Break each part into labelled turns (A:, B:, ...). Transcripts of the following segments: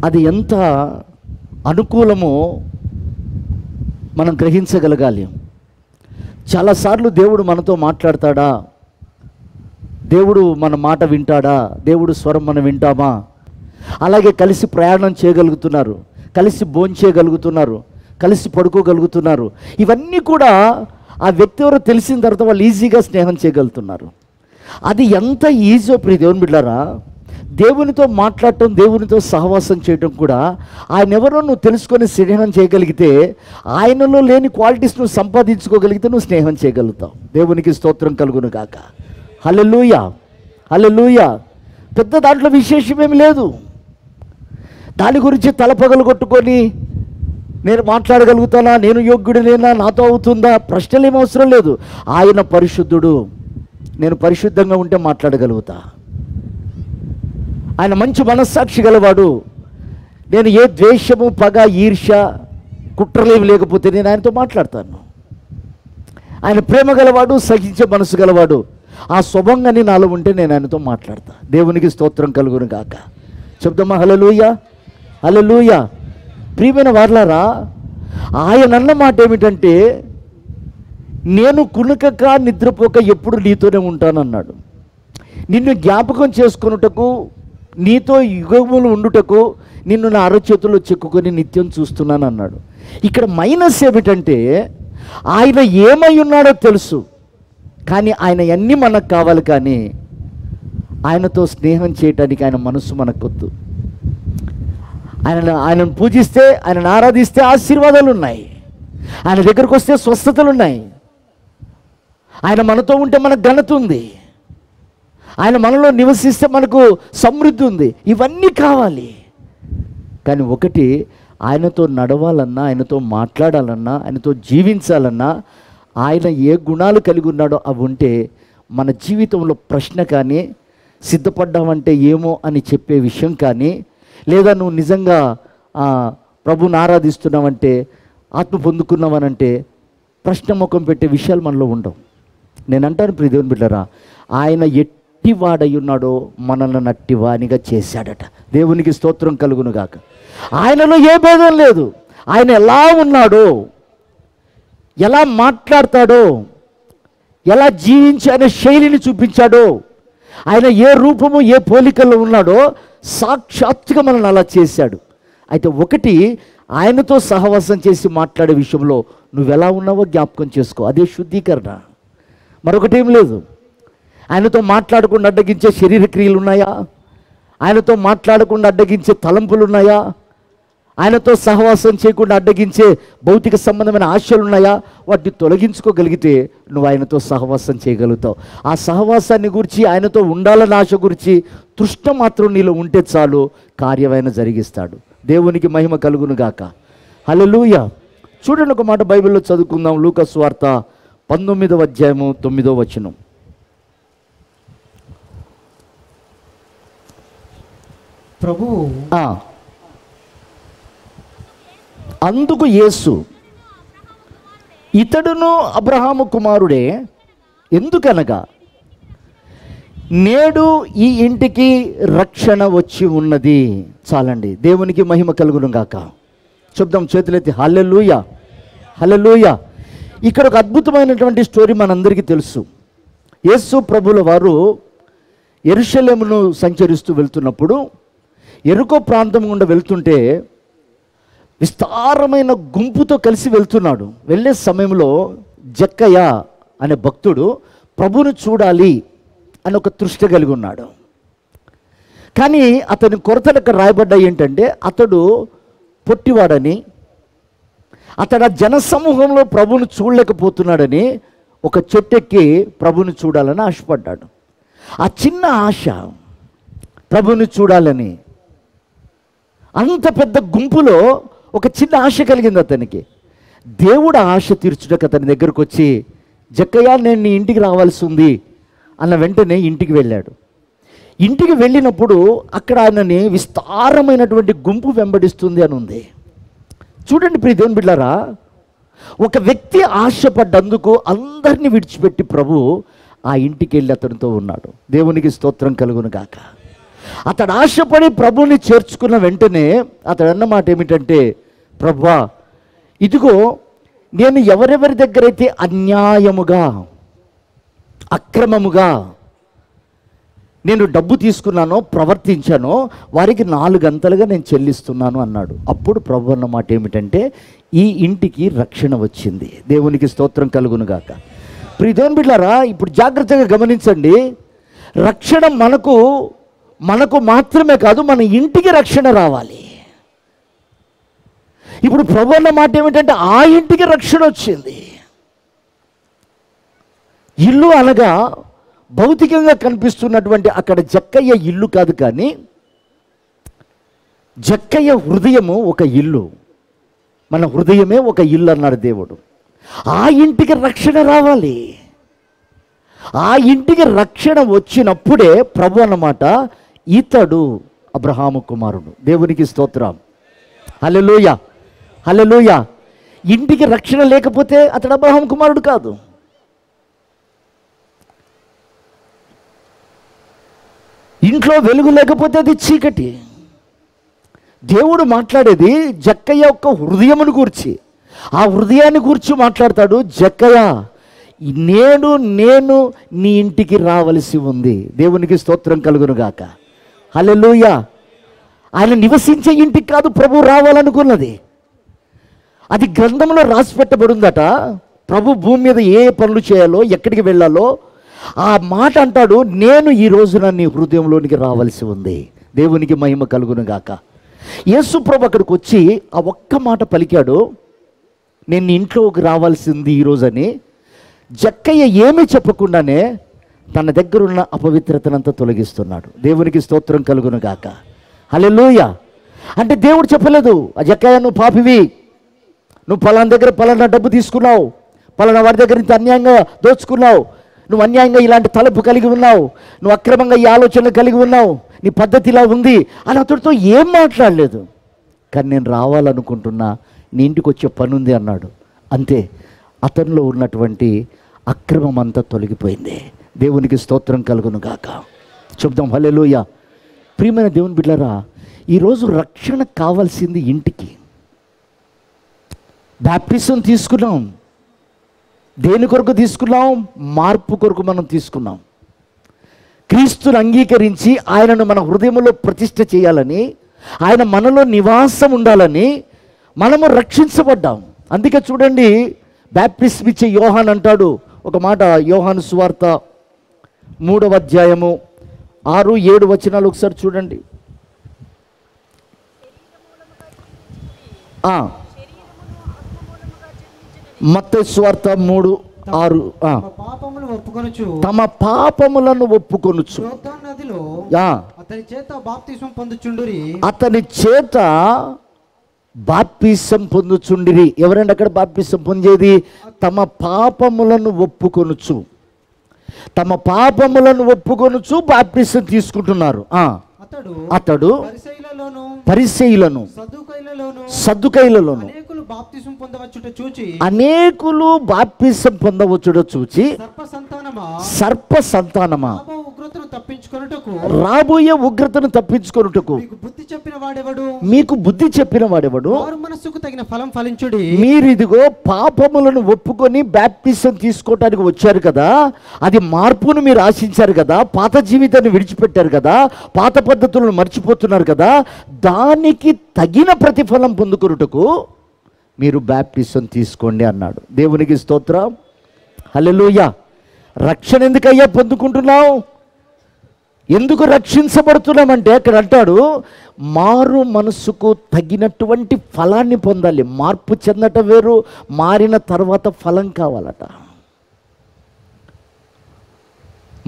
A: అది ఎంత అనుకూలమో మనం గ్రహించగలగాలి. చాలాసార్లు దేవుడు మనతో మాట్లాడతాడా? దేవుడు మన మాట వింటాడా? దేవుడు స్వరం మనం వింటామా? అలాగే కలిసి ప్రయాణం చేయగలుగుతున్నారు, కలిసి భోంచేయగలుగుతున్నారు, కలిసి పడుకోగలుగుతున్నారు. ఇవన్నీ కూడా ఆ వ్యక్తి ఎవరో తెలిసిన తర్వాత వాళ్ళు ఈజీగా స్నేహం చేయగలుగుతున్నారు. అది ఎంత ఈజీ ప్రియ దేవుని బిడ్డలారా, దేవునితో మాట్లాడటం, దేవునితో సహవాసం చేయటం కూడా ఆయన ఎవరో నువ్వు తెలుసుకొని స్నేహం చేయగలిగితే, ఆయనలో లేని క్వాలిటీస్ నువ్వు సంపాదించుకోగలిగితే నువ్వు స్నేహం చేయగలుగుతావు. దేవునికి స్తోత్రం కలుగును గాక. హల్లెలూయా, హల్లెలూయా. పెద్ద దాంట్లో విశేషమేమి లేదు. దాని గురించి తలపగలు కొట్టుకొని నేను మాట్లాడగలుగుతానా, నేను యోగ్యుడినేనా, నాతో అవుతుందా, ప్రశ్నలు ఏం అవసరం లేదు. ఆయన పరిశుద్ధుడు, నేను పరిశుద్ధంగా ఉంటే మాట్లాడగలుగుతా. ఆయన మంచి మనస్సాక్షి గలవాడు, నేను ఏ ద్వేషము, పగ, ఈర్ష్య, కుట్రలేవి లేకపోతే నేను ఆయనతో మాట్లాడతాను. ఆయన ప్రేమ గలవాడు, సహించే మనసు గలవాడు. ఆ స్వభంగాన్ని నాలో ఉంటే నేను ఆయనతో మాట్లాడతా. దేవునికి స్తోత్రం కలుగును గాక. చెప్దామా హల్లెలూయా, హల్లెలూయా. ప్రియమైన వారలారా, ఆయన అన్న మాట ఏమిటంటే, నేను కునుకక నిద్రపోక ఎప్పుడు నీతోనే ఉంటానన్నాడు. నిన్ను జ్ఞాపకం చేసుకొనుటకు, నీతో యుగములు ఉండుటకు నిన్ను నా అరచేతుల్లో చెక్కుకొని నిత్యం చూస్తున్నాను అన్నాడు. ఇక్కడ మైనస్ ఏమిటంటే, ఆయన ఏమై ఉన్నాడో తెలుసు, కానీ ఆయన అన్నీ మనకు కావాలి. కానీ ఆయనతో స్నేహం చేయటానికి ఆయన మనస్సు మనకొద్దు. ఆయనను పూజిస్తే, ఆయనను ఆరాధిస్తే ఆశీర్వాదాలు ఉన్నాయి, ఆయన దగ్గరకు వస్తే స్వస్థతలు ఉన్నాయి, ఆయన మనతో ఉంటే మనకు ఘనత ఉంది, ఆయన మనలో నివసిస్తే మనకు సమృద్ధి ఉంది. ఇవన్నీ కావాలి. కానీ ఒకటి, ఆయనతో నడవాలన్నా, ఆయనతో మాట్లాడాలన్నా, ఆయనతో జీవించాలన్నా, ఆయన ఏ గుణాలు కలిగి ఉన్నాడో అవి ఉంటే మన జీవితంలో ప్రశ్న కానీ, సిద్ధపడ్డామంటే ఏమో అని చెప్పే విషయం కానీ, లేదా నువ్వు నిజంగా ప్రభుని ఆరాధిస్తున్నావంటే, ఆత్మ పొందుకున్నావనంటే ప్రశ్న ముఖం పెట్టే విషయాలు మనలో ఉండవు. నేను అంటాను ప్రియ దేవుని బిడ్డలారా, ఆయన ఎట్టివాడై ఉన్నాడో మనల్ని నట్టివానిగా చేశాడట. దేవునికి స్తోత్రం కలుగును గాక. ఆయనలో ఏ భేదం లేదు. ఆయన ఎలా ఉన్నాడో, ఎలా మాట్లాడతాడో, ఎలా జీవించి ఆయన శైలిని చూపించాడో, ఆయన ఏ రూపము, ఏ పోలికల్లో ఉన్నాడో సాక్షాత్తుగా మనల్ని అలా చేశాడు. అయితే ఒకటి, ఆయనతో సహవాసం చేసి మాట్లాడే విషయంలో నువ్వెలా ఉన్నావో జ్ఞాపకం చేసుకో. అదే శుద్ధీకరణ, మరొకటేం లేదు. ఆయనతో మాట్లాడకుండా అడ్డగించే శరీర క్రియలు ఉన్నాయా? ఆయనతో మాట్లాడకుండా అడ్డగించే తలంపులు ఉన్నాయా? ఆయనతో సహవాసం చేయకుండా అడ్డగించే భౌతిక సంబంధమైన ఆశలు ఉన్నాయా? వాటిని తొలగించుకోగలిగితే నువ్వు ఆయనతో సహవాసం చేయగలుగుతావు. ఆ సహవాసాన్ని గురించి, ఆయనతో ఉండాలన్న ఆశ గురించి తృష్ణ మాత్రం నీలో ఉంటే చాలు, కార్యమైన జరిగిస్తాడు. దేవునికి మహిమ కలుగును గాక. హల్లెలూయా. చూడండి, ఒక మాట బైబిల్లో చదువుకుందాం. లూకా సువార్త 19వ అధ్యాయము 9వ వచనం.
B: ప్రభువు
A: అందుకు యేసు, ఇతడును అబ్రహాము కుమారుడే, ఎందుకనగా నేడు ఈ ఇంటికి రక్షణ వచ్చి ఉన్నది. చాలండి. దేవునికి మహిమ కలుగును గాక. చెప్దాం చేతులెత్తి హల్లెలూయా, హల్లెలూయా. ఇక్కడ ఒక అద్భుతమైనటువంటి స్టోరీ మనందరికీ తెలుసు. యేసు ప్రభుల వారు యెరూషలేమును సంచరిస్తూ వెళ్తున్నప్పుడు, యెరికో ప్రాంతం గుండా వెళ్తుంటే విస్తారమైన గుంపుతో కలిసి వెళ్తున్నాడు. వెళ్ళే సమయంలో జక్కయ్య అనే భక్తుడు ప్రభువును చూడాలి అని ఒక తృష్ట కలిగి ఉన్నాడు. కానీ అతని కొరతలు ఇక్కడ రాయబడ్డాయి ఏంటంటే, అతడు పొట్టివాడని, అతడు ఆ జనసమూహంలో ప్రభువును చూడలేకపోతున్నాడని ఒక చెట్టెక్కి ప్రభువును చూడాలని ఆశపడ్డాడు. ఆ చిన్న ఆశ, ప్రభువును చూడాలని, అంత పెద్ద గుంపులో ఒక చిన్న ఆశ కలిగింది అతనికి. దేవుడు ఆశ తీర్చుటకు అతని దగ్గరకు వచ్చి, జక్కయ్య నేను నీ ఇంటికి రావాల్సి ఉంది అన్న వెంటనే ఇంటికి వెళ్ళాడు. ఇంటికి వెళ్ళినప్పుడు అక్కడ ఆయనని విస్తారమైనటువంటి గుంపు వెంబడిస్తుంది అని ఉంది. చూడండి ప్రియ దేవుని బిడ్డలారా, ఒక వ్యక్తి ఆశపడ్డందుకు అందరినీ విడిచిపెట్టి ప్రభు ఆ ఇంటికి వెళ్ళి అతనితో ఉన్నాడు. దేవునికి స్తోత్రం కలుగును గాక. అతడు ఆశపడి ప్రభువుని చేర్చుకున్న వెంటనే అతడు అన్న మాట ఏమిటంటే, ప్రభువా, ఇదిగో నేను ఎవరెవరి దగ్గరైతే అన్యాయముగా అక్రమముగా నేను డబ్బు తీసుకున్నానో ప్రవర్తించానో వారికి 4 గంటలుగా నేను చెల్లిస్తున్నాను అన్నాడు. అప్పుడు ప్రభు అన్న మాట ఏమిటంటే, ఈ ఇంటికి రక్షణ వచ్చింది. దేవునికి స్తోత్రం కలుగునుగాక. ప్రియదేవుని బిడ్డలారా, ఇప్పుడు జాగ్రత్తగా గమనించండి. రక్షణ మనకు మాత్రమే కాదు, మన ఇంటికి రక్షణ రావాలి. ఇప్పుడు ప్రభు అన్న మాట ఏమిటంటే, ఆ ఇంటికి రక్షణ వచ్చింది. ఇల్లు అనగా భౌతికంగా కనిపిస్తున్నటువంటి అక్కడ జక్కయ్య ఇల్లు కాదు, కానీ జక్కయ్య హృదయము ఒక ఇల్లు. మన హృదయమే ఒక ఇల్లు అన్నాడు దేవుడు. ఆ ఇంటికి రక్షణ రావాలి. ఆ ఇంటికి రక్షణ వచ్చినప్పుడే ప్రభు అన్నమాట, ఇతడు అబ్రహాము కుమారుడు. దేవునికి స్తోత్రం. హల్లెలూయా, హల్లెలూయా. ఇంటికి రక్షణ లేకపోతే అతడు అబ్రహాము కుమారుడు కాదు. ఇంట్లో వెలుగు లేకపోతే అది చీకటి. దేవుడు మాట్లాడేది జక్కయ్య యొక్క హృదయమును గూర్చి, ఆ హృదయాన్ని గూర్చి మాట్లాడతాడు. జక్కయ్య, నేను నీ ఇంటికి రావలసి ఉంది. దేవునికి స్తోత్రం కలుగునుగాక. హల్లెలూయా. ఆయన నివసించే ఇంటికి కాదు ప్రభు రావాలనుకున్నది. అది గ్రంథంలో రాసి పెట్టబడిందట. ప్రభు భూమి మీద ఏ పనులు చేయాలో, ఎక్కడికి వెళ్ళాలో ఆ మాట అంటాడు, నేను ఈ రోజున నీ హృదయంలోనికి రావాల్సి ఉంది. దేవునికి మహిమ కలుగునుగాక. యేసు ప్రభు అక్కడికి వచ్చి ఆ ఒక్క మాట పలికాడు, నేను నీ ఇంట్లోకి రావాల్సింది ఈరోజని. జక్కయ్య ఏమీ చెప్పకుండానే తన దగ్గరున్న అపవిత్రతనంతా తొలగిస్తున్నాడు. దేవునికి స్తోత్రం కలుగునుగాక. హల్లెలూయా. అంటే దేవుడు చెప్పలేదు, ఆ జక్కయ్య నువ్వు పాపివి, నువ్వు పలానా దగ్గర పలానా డబ్బు తీసుకున్నావు, పలానా వాడి దగ్గర ఇంత అన్యాయంగా దోచుకున్నావు, నువ్వు అన్యాయంగా ఇలాంటి తలపు కలిగి ఉన్నావు, నువ్వు అక్రమంగా ఈ ఆలోచనలు కలిగి ఉన్నావు, నీ పద్ధతి ఇలా ఉంది అని అతడితో ఏం మాట్లాడలేదు. కానీ నేను రావాలనుకుంటున్నా, నీ ఇంటికి వచ్చే పని ఉంది అన్నాడు. అంతే, అతనిలో ఉన్నటువంటి అక్రమం అంతా తొలగిపోయింది. దేవునికి స్తోత్రం కలుగును గాక. చెప్దాం హల్లెలూయా. ప్రియమైన దేవుని బిడ్డలారా, ఈరోజు రక్షణ కావాల్సింది ఇంటికి. బాప్టిజం తీసుకున్నాం, దేని కొరకు తీసుకున్నాం? మార్పు కొరకు మనం తీసుకున్నాం. క్రీస్తుని అంగీకరించి ఆయనను మన హృదయంలో ప్రతిష్ఠ చేయాలని, ఆయన మనలో నివాసం ఉండాలని మనము రక్షించబడ్డాం. అందుకే చూడండి, బాప్టిజం ఇచ్చే యోహాన్ అంటాడు ఒక మాట. యోహాను సువార్త 3వ అధ్యాయము 6-7 వచనాలు ఒకసారి చూడండి. మత్తయి సువార్త 3:6. తమ పాపములను ఒప్పుకొనుచు అతని చేత బాప్తిసం పొందుచుండిరి. ఎవరండి అక్కడ బాప్తిసం పొందేది? తమ పాపములను ఒప్పుకొనుచు, తమ పాపములను ఒప్పుకొనుచు బాప్తిసం తీసుకుంటున్నారు. అతడు పరిసయ్యులను సద్దుకైలలోను అనేకులు బాప్తిసం పొందవచ్చుట చూచి, సర్ప సంతానమా, రాబోయే ఉగ్రతను తప్పించుకొనుటకు మీకు బుద్ధి చెప్పిన వాడెవడు? మీరు ఇదిగో పాపములను ఒప్పుకొని బాప్తిసం తీసుకోవటానికి వచ్చారు కదా, అది మార్పును మీరు ఆశించారు కదా, పాత జీవితాన్ని విడిచిపెట్టారు కదా, పాత పద్ధతులను మర్చిపోతున్నారు కదా, దానికి తగిన ప్రతిఫలం పొందుకొనుటకు మీరు బాప్టిజం తీసుకోండి అన్నాడు. దేవునికి స్తోత్రం. హల్లెలూయా. రక్షణ ఎందుకయ్యా పొందుకుంటున్నావు? ఎందుకు రక్షించబడుతున్నామంటే అక్కడ అంటాడు, మారు మనసుకు తగినటువంటి ఫలాన్ని పొందాలి. మార్పు చెందటం వేరు, మారిన తర్వాత ఫలం కావాలట.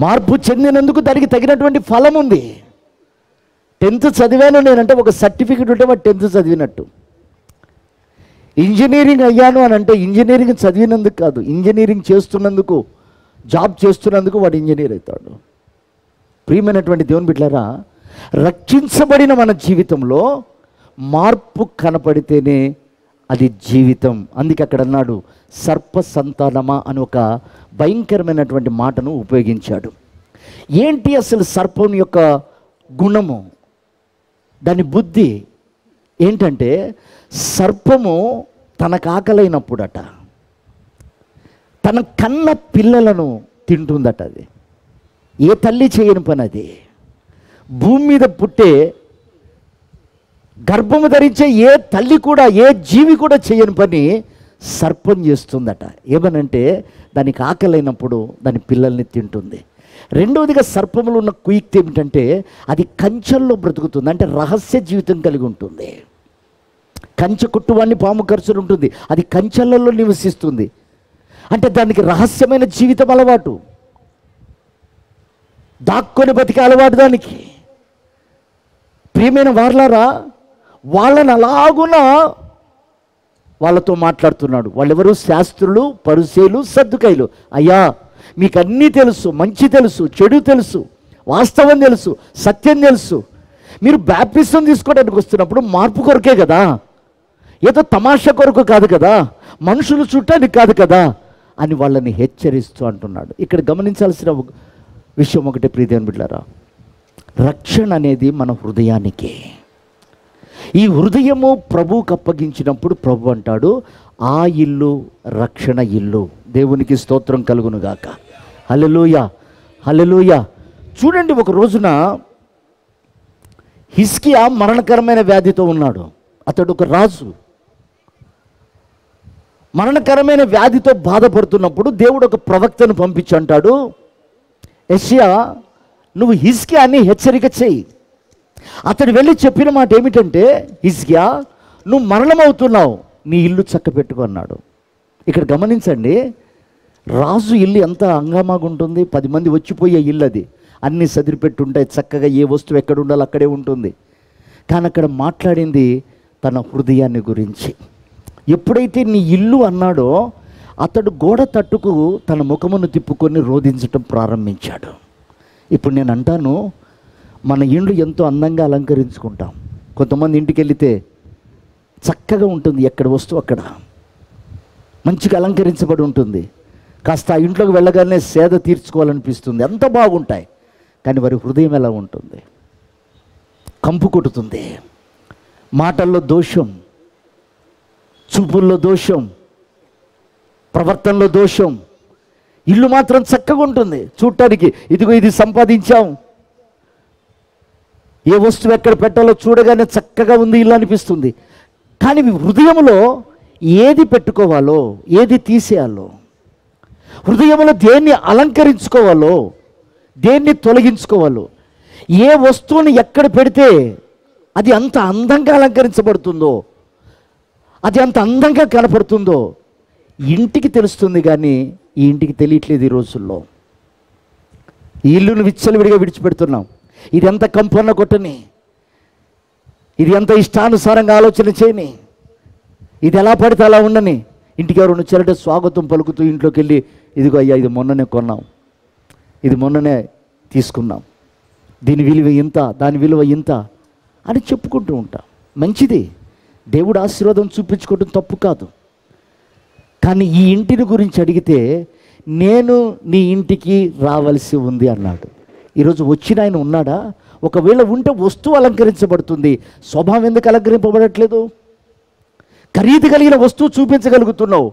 A: మార్పు చెందినందుకు దానికి తగినటువంటి ఫలం ఉంది. 10th చదివాను నేనంటే ఒక సర్టిఫికెట్ ఉంటే వాడు 10th చదివినట్టు. ఇంజనీరింగ్ అయ్యాను అని అంటే ఇంజనీరింగ్ చదివినందుకు కాదు, ఇంజనీరింగ్ చేస్తున్నందుకు, జాబ్ చేస్తున్నందుకు వాడు ఇంజనీర్ అవుతాడు. ప్రియమైనటువంటి దేవుని బిడ్డలారా, రక్షించబడిన మన జీవితంలో మార్పు కనపడితేనే అది జీవితం. అందుకే అక్కడ అన్నాడు సర్ప సంతానమా అని ఒక భయంకరమైనటువంటి మాటను ఉపయోగించాడు. ఏంటి అసలు సర్పం యొక్క గుణము, దాని బుద్ధి ఏంటంటే సర్పము తనకు ఆకలైనప్పుడట తన కన్న పిల్లలను తింటుందట. అది ఏ తల్లి చేయని పని. అది భూమి మీద పుట్టే గర్భము ధరించే ఏ తల్లి కూడా, ఏ జీవి కూడా చేయని పని సర్పం చేస్తుందట. ఏమనంటే దానికి ఆకలైనప్పుడు దాని పిల్లల్ని తింటుంది. రెండవదిగా సర్పములు ఉన్న కుయుక్తి ఏమిటంటే అది కంచెల్లో బ్రతుకుతుంది, అంటే రహస్య జీవితం కలిగి ఉంటుంది. కంచె కుట్టువాన్ని పాము ఖర్చులు ఉంటుంది, అది కంచెలలో నివసిస్తుంది. అంటే దానికి రహస్యమైన జీవితం అలవాటు, దాక్కొని బతికే అలవాటు దానికి. ప్రియమైన వారలారా, వాళ్ళని అలాగున వాళ్ళతో మాట్లాడుతున్నాడు. వాళ్ళెవరు? శాస్త్రులు, పరిసయ్యులు, సద్దుకయ్యులు. అయ్యా, మీకు అన్నీ తెలుసు, మంచి తెలుసు, చెడు తెలుసు, వాస్తవం తెలుసు, సత్యం తెలుసు. మీరు బాప్టిజం తీసుకోవడానికి వస్తున్నప్పుడు మార్పు కొరకే కదా, ఏదో తమాషా కొరకు కాదు కదా, మనుషులు చుట్టానికి కాదు కదా అని వాళ్ళని హెచ్చరిస్తూ అంటున్నాడు. ఇక్కడ గమనించాల్సిన విషయం ఒకటే ప్రియదేవుని బిడ్డలారా, రక్షణ అనేది మన హృదయానికి. ఈ హృదయము ప్రభువుకు అప్పగించినప్పుడు ప్రభు అంటాడు, ఆ ఇల్లు రక్షణ ఇల్లు. దేవునికి స్తోత్రం కలుగునుగాక. హల్లెలూయా, హల్లెలూయా. చూడండి, ఒక రోజున హిజ్కియా మరణకరమైన వ్యాధితో ఉన్నాడు. అతడు ఒక రాజు. మరణకరమైన వ్యాధితో బాధపడుతున్నప్పుడు దేవుడు ఒక ప్రవక్తను పంపించి అంటాడు, యెషయా, నువ్వు హిజ్కియాని హెచ్చరిక చేయి. అతడు వెళ్ళి చెప్పిన మాట ఏమిటంటే, హిజ్కియా, నువ్వు మరణమవుతున్నావు, నీ ఇల్లు చక్కబెట్టుకో అన్నాడు. ఇక్కడ గమనించండి, రాజు ఇల్లు ఎంత హంగామాగా ఉంటుంది. 10 మంది వచ్చిపోయే ఇల్లు అది, అన్నీ సదిరిపెట్టుంటాయి, చక్కగా ఏ వస్తువు ఎక్కడ ఉండాలో అక్కడే ఉంటుంది. కానీ అక్కడ మాట్లాడింది తన హృదయాన్ని గురించి. ఎప్పుడైతే నీ ఇల్లు అన్నాడో అతడు గోడ తట్టుకు తన ముఖమును తిప్పుకొని రోధించటం ప్రారంభించాడు. ఇప్పుడు నేను అంటాను, మన ఇండ్లు ఎంతో అందంగా అలంకరించుకుంటాం. కొంతమంది ఇంటికి వెళితే చక్కగా ఉంటుంది, ఎక్కడ వస్తువు అక్కడ మంచిగా అలంకరించబడి ఉంటుంది. కాస్త ఆ ఇంట్లోకి వెళ్ళగానే సేద తీర్చుకోవాలనిపిస్తుంది, ఎంత బాగుంటాయి. కానీ వారి హృదయం ఎలా ఉంటుంది? కంపు కొట్టుతుంది. మాటల్లో దోషం, చూపుల్లో దోషం, ప్రవర్తనలో దోషం. ఇల్లు మాత్రం చక్కగా ఉంటుంది చూడటానికి. ఇదిగో ఇది సంపాదించాం, ఏ వస్తువు ఎక్కడ పెట్టాలో చూడగానే చక్కగా ఉంది ఇల్లు అనిపిస్తుంది. కానీ హృదయంలో ఏది పెట్టుకోవాలో, ఏది తీసేయాలో, హృదయంలో దేన్ని అలంకరించుకోవాలో, దేన్ని తొలగించుకోవాలో, ఏ వస్తువుని ఎక్కడ పెడితే అది అంత అందంగా అలంకరించబడుతుందో, అది అంత అందంగా కనపడుతుందో ఇంటికి తెలుస్తుంది. కానీ ఈ ఇంటికి తెలియట్లేదు. ఈ రోజుల్లో ఈ ఇల్లును విచ్చలవిడిగా విడిచిపెడుతున్నాం. ఇది ఎంత కంపన్న కొట్టని, ఇది ఎంత ఇష్టానుసారంగా ఆలోచన చేయని, ఇది ఎలా పడితే అలా ఉండని. ఇంటికి ఎవరు వచ్చారంటే స్వాగతం పలుకుతూ ఇంట్లోకి వెళ్ళి, ఇదిగో అయ్యా, ఇది మొన్ననే కొన్నాం, ఇది మొన్ననే తీసుకున్నాం, దీని విలువ ఇంత, దాని విలువ ఇంత అని చెప్పుకుంటూ ఉంటాం. మంచిది, దేవుడు ఆశీర్వాదం చూపించుకోవడం తప్పు కాదు. కానీ ఈ ఇంటిని గురించి అడిగితే, నేను నీ ఇంటికి రావాల్సి ఉంది అన్నాడు. ఈరోజు వచ్చిన ఆయన ఉన్నాడా? ఒకవేళ ఉంటే వస్తువు అలంకరించబడుతుంది, స్వభావం ఎందుకు అలంకరింపబడట్లేదు? ఖరీదు కలిగిన వస్తువు చూపించగలుగుతున్నావు,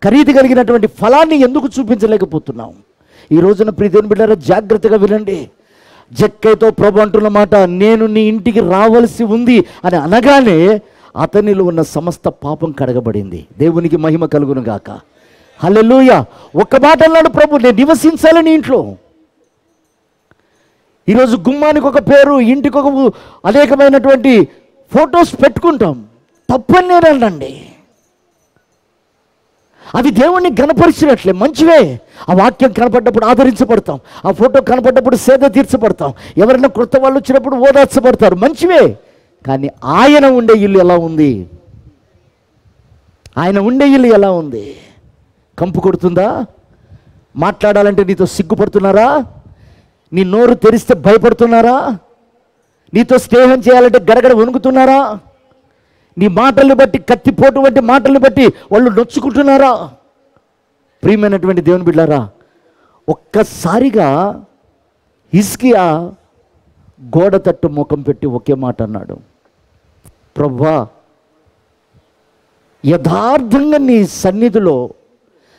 A: ఖరీదు కలిగినటువంటి ఫలాన్ని ఎందుకు చూపించలేకపోతున్నావు? ఈ రోజున ప్రియదేవుని బిడ్డలారా, జాగ్రత్తగా వినండి. జక్కైతో ప్రభు అంటున్న మాట, నేను నీ ఇంటికి రావాల్సి ఉంది అని అనగానే అతనిలో ఉన్న సమస్త పాపం కడగబడింది. దేవునికి మహిమ కలుగును గాక. హల్లెలూయా. ఒక్క మాట అన్నాడు ప్రభు, నేను నివసించాలి నీ ఇంట్లో. ఈరోజు గుమ్మానికి ఒక పేరు, ఇంటికి ఒక అనేకమైనటువంటి ఫొటోస్ పెట్టుకుంటాం. తప్పని నేను అనండి, అవి దేవుణ్ణి గణపరిచినట్లే, మంచివే. ఆ వాక్యం కనపడ్డప్పుడు ఆదరించబడతాం, ఆ ఫోటో కనపడ్డప్పుడు సేద తీర్చబడతాం, ఎవరైనా కొత్త వాళ్ళు వచ్చినప్పుడు ఓదార్చబడతారు, మంచివే. కానీ ఆయన ఉండే ఇల్లు ఎలా ఉంది? ఆయన ఉండే ఇల్లు ఎలా ఉంది? కంపు కొడుతుందా? మాట్లాడాలంటే నీతో సిగ్గుపడుతున్నారా? నీ నోరు తెరిస్తే భయపడుతున్నారా? నీతో స్నేహం చేయాలంటే గడగడ వణుకుతున్నారా? నీ మాటల్ని బట్టి, కత్తిపోటు వంటి మాటల్ని బట్టి వాళ్ళు నొచ్చుకుంటున్నారా? ప్రియమైనటువంటి దేవుని బిడ్డలారా, ఒక్కసారిగా హిజ్కియా గోడ తట్టు ముఖం పెట్టి ఒకే మాట అన్నాడు, ప్రభువా, యథార్థంగా నీ సన్నిధిలో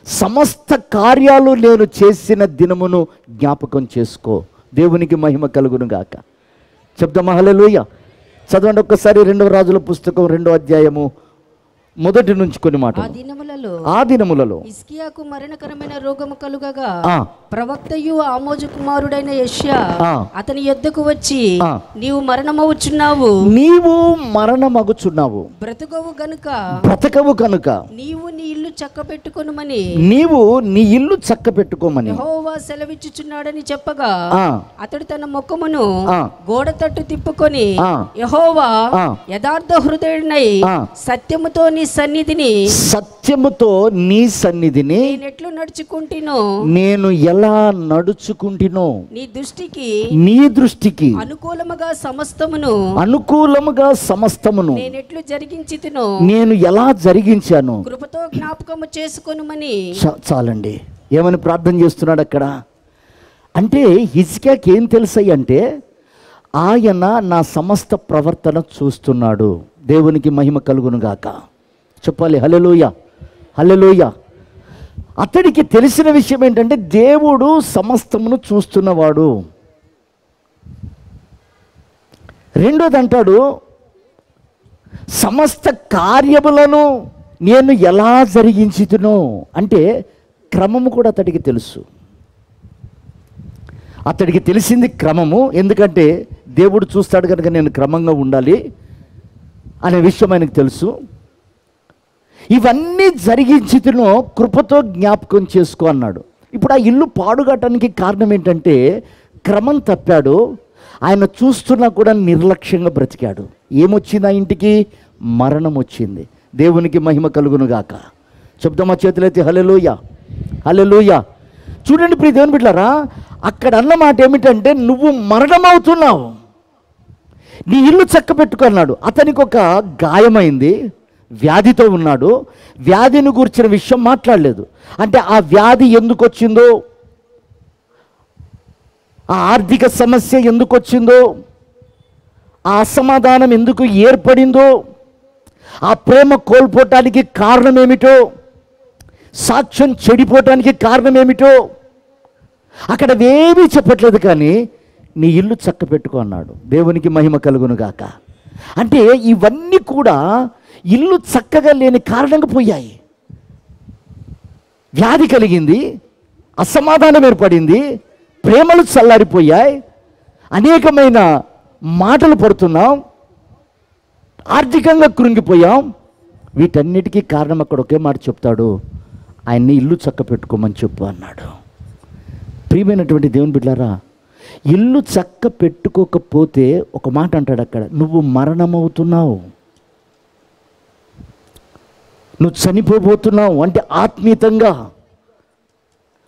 A: సమస్త కార్యాలు నేను చేసిన దినమును జ్ఞాపకం చేసుకో. దేవునికి మహిమ కలుగును గాక. చెప్దామా హల్లెలూయా? చదవండి ఒక్కసారి 2వ రాజుల పుస్తకం 2వ అధ్యాయము మొదటి నుంచి కొన్ని మాటలు. ఆ దినములలో
C: హిజ్కియాకు మరణకరమైన రోగము కలుగగా ప్రవక్తయు ఆమోజు కుమారుడైన యెషయా అతని యొద్దకు వచ్చి, నీవు మరణమగుచున్నావు, బ్రతకవు గనుక నీవు నీ ఇల్లు చక్కపెట్టుకోమని యెహోవా సెలవిచ్చుచున్నాడని చెప్పగా, అతడు తన ముఖమును గోడ తట్టు తిప్పుకొని, యెహోవా యథార్థ హృదయుడనై సత్యముతో నీ సన్నిధిని నేను ఎలా నడుచుకుంటునో, నీ దృష్టికి అనుకూలముగా సమస్తమును నేను ఎలా జరిగించాను కృపతో జ్ఞాపకము చేసుకొనుమని. చాలండి. ఏమని ప్రార్థన చేస్తున్నాడు అక్కడ అంటే, హిజ్కియాకి ఏం తెలుసాయి అంటే, ఆయన నా సమస్త ప్రవర్తన చూస్తున్నాడు. దేవునికి మహిమ కలుగును గాక. చెప్పాలి హల్లెలూయా, హల్లెలూయా. అతడికి తెలిసిన విషయం ఏంటంటే, దేవుడు సమస్తమును చూస్తున్నవాడు. రెండోది అంటాడు, సమస్త కార్యములను నేను ఎలా జరిగించుతునో అంటే క్రమము కూడా అతడికి తెలుసు. అతడికి తెలిసింది క్రమము. ఎందుకంటే దేవుడు చూస్తాడు కనుక నేను క్రమంగా ఉండాలి అనే విషయం ఆయనకు తెలుసు. ఇవన్నీ జరిగించుతునో కృపతో జ్ఞాపకం చేసుకో అన్నాడు. ఇప్పుడు ఆ ఇల్లు పాడుగట్టడానికి కారణం ఏంటంటే, క్రమం తప్పాడు. ఆయన చూస్తున్నా కూడా నిర్లక్ష్యంగా బ్రతికాడు. ఏమొచ్చింది ఆ ఇంటికి? మరణం వచ్చింది. దేవునికి మహిమ కలుగును గాక. చెప్దామా చేతులైతే హల్లెలూయా, హల్లెలూయా. చూడండి ప్రియ దేవుని బిడ్డలారా, అక్కడ అన్న మాట ఏమిటంటే, నువ్వు మరణమవుతున్నావు, నీ ఇల్లు చక్కబెట్టుకున్నాడు. అతనికి ఒక గాయమైంది, వ్యాధితో ఉన్నాడు. వ్యాధిని గురించిన విషయం మాట్లాడలేదు. అంటే ఆ వ్యాధి ఎందుకు వచ్చిందో, ఆ ఆర్థిక సమస్య ఎందుకు వచ్చిందో, ఆ అసమాధానం ఎందుకు ఏర్పడిందో, ఆ ప్రేమ కోల్పోవటానికి కారణం ఏమిటో, సాక్ష్యం చెడిపోవటానికి కారణం ఏమిటో అక్కడ ఏమీ చెప్పట్లేదు. కానీ నీ ఇల్లు చక్కబెట్టుకో అన్నాడు. దేవునికి మహిమ కలుగును గాక. అంటే ఇవన్నీ కూడా ఇల్లు చక్కగా లేని కారణంగా పోయాయి. వ్యాధి కలిగింది, అసమాధానం ఏర్పడింది, ప్రేమలు చల్లారిపోయాయి, అనేకమైన మాటలు పడుతున్నాం, ఆర్థికంగా కృంగిపోయాం. వీటన్నిటికీ కారణం అక్కడ ఒకే మాట చెప్తాడు, ఆయన్ని ఇల్లు చక్కపెట్టుకోమని చెప్పు అన్నాడు. ప్రియమైనటువంటి దేవుని బిడ్డలారా, ఇల్లు చక్క పెట్టుకోకపోతే ఒక మాట అంటాడు అక్కడ, నువ్వు మరణమవుతున్నావు, నువ్వు చనిపోబోతున్నావు. అంటే ఆత్మీయంగా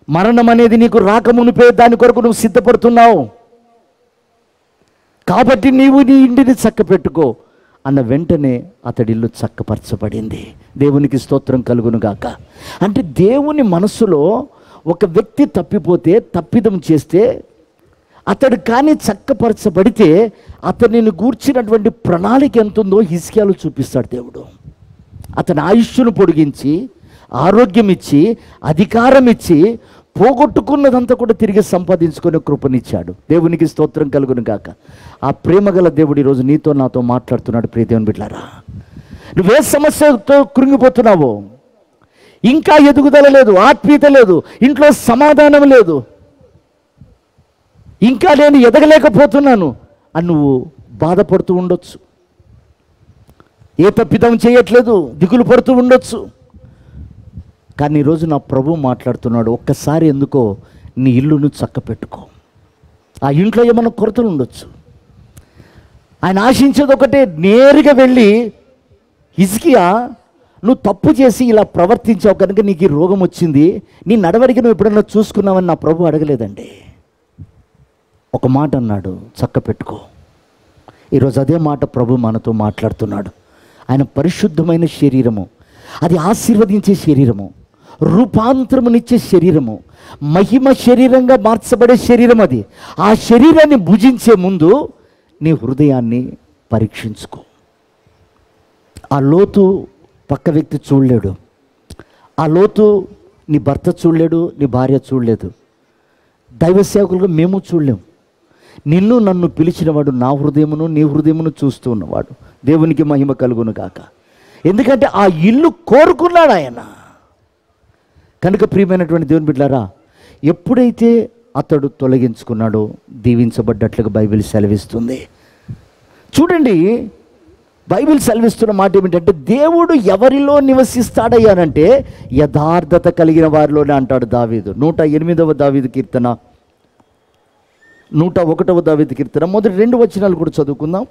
C: మరణం అనేది నీకు రాకమునిపే దాని కొరకు నువ్వు సిద్ధపడుతున్నావు. కాబట్టి నీవు నీ ఇంటిని చక్క పెట్టుకో అన్న వెంటనే అతడి ఇల్లు చక్కపరచబడింది. దేవునికి స్తోత్రం కలుగును గాక. అంటే దేవుని మనస్సులో ఒక వ్యక్తి తప్పిపోతే, తప్పిదం చేస్తే, అతడు కానీ చక్కపరచబడితే అతనిని గూర్చినటువంటి ప్రణాళిక ఎంత ఉందో హిజ్కియాలో చూపిస్తాడు దేవుడు. అతని ఆయుష్ను పొడిగించి, ఆరోగ్యం ఇచ్చి, అధికారం ఇచ్చి, పోగొట్టుకున్నదంతా కూడా తిరిగి సంపాదించుకునే కృపనిచ్చాడు. దేవునికి స్తోత్రం కలుగును గాక. ఆ ప్రేమగల దేవుడు ఈరోజు నీతో నాతో మాట్లాడుతున్నాడు. ప్రియ దేవుని బిడ్డలారా, నువ్వే సమస్యతో కృంగిపోతున్నావో, ఇంకా ఎదుగుదల లేదు, ఆత్మీయత లేదు, ఇంట్లో సమాధానం లేదు, ఇంకా నేను ఎదగలేకపోతున్నాను అని నువ్వు బాధపడుతూ ఉండొచ్చు, ఏ తప్పిదం చేయట్లేదు, దిగులు పడుతూ ఉండొచ్చు. కానీ ఈరోజు నా ప్రభు మాట్లాడుతున్నాడు, ఒక్కసారి ఎందుకో నీ ఇల్లును చక్కపెట్టుకో. ఆ ఇంట్లో ఏమైనా కొరతలు ఉండొచ్చు. ఆయన ఆశించేది ఒకటే, నేరుగా వెళ్ళి హిజ్కియా, నువ్వు తప్పు చేసి ఇలా ప్రవర్తించావు కనుక నీకు ఈ రోగం వచ్చింది, నీ నడవడికి నువ్వు ఎప్పుడన్నా చూసుకున్నావని నా ప్రభు అడగలేదండి. ఒక మాట అన్నాడు, చక్కపెట్టుకో. ఈరోజు అదే మాట ప్రభు మనతో మాట్లాడుతున్నాడు. ఆయన పరిశుద్ధమైన శరీరము, అది ఆశీర్వదించే శరీరము, రూపాంతరమునిచ్చే శరీరము, మహిమ శరీరంగా మార్చబడే శరీరం అది. ఆ శరీరాన్ని భుజించే ముందు నీ హృదయాన్ని పరీక్షించుకో. ఆ లోతు పక్క వ్యక్తి చూడలేడు, ఆ లోతు నీ భర్త చూడలేడు, నీ భార్య చూడలేదు, దైవ సేవకులుగా మేము చూడలేము. నిన్ను నన్ను పిలిచినవాడు నా హృదయమును నీ హృదయమును చూస్తూ ఉన్నవాడు. దేవునికి మహిమ కలుగును గాక. ఎందుకంటే ఆ ఇల్లు కోరుకున్నాడు ఆయన. కనుక ప్రియమైనటువంటి దేవుని బిడ్డలారా, ఎప్పుడైతే అతడు తొలగించుకున్నాడో దీవించబడ్డట్లుగా బైబిల్ సెలవిస్తుంది. చూడండి, బైబిల్ సెలవిస్తున్న మాట ఏమిటంటే, దేవుడు ఎవరిలో నివసిస్తాడయ్యానంటే యథార్థత కలిగిన వారిలోనే అంటాడు దావీదు. 108వ దావీదు కీర్తన, 101వ దావీదు కీర్తన మొదటి 2 వచనాలు కూడా చదువుకుందాం.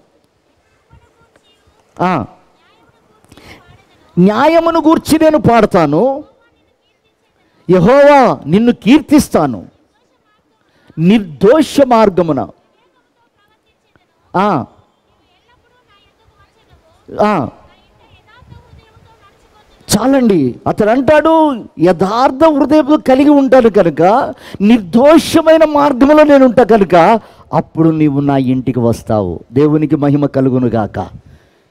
C: న్యాయమును గూర్చి నేను పాడతాను, యెహోవా నిన్ను కీర్తిస్తాను, నిర్దోష మార్గమున చాలండి. అతడు అంటాడు, యథార్థ హృదయం కలిగి ఉంటాను కనుక, నిర్దోషమైన మార్గంలో నేను ఉంటా కనుక అప్పుడు నీవు నా ఇంటికి వస్తావు. దేవునికి మహిమ కలుగును గాక.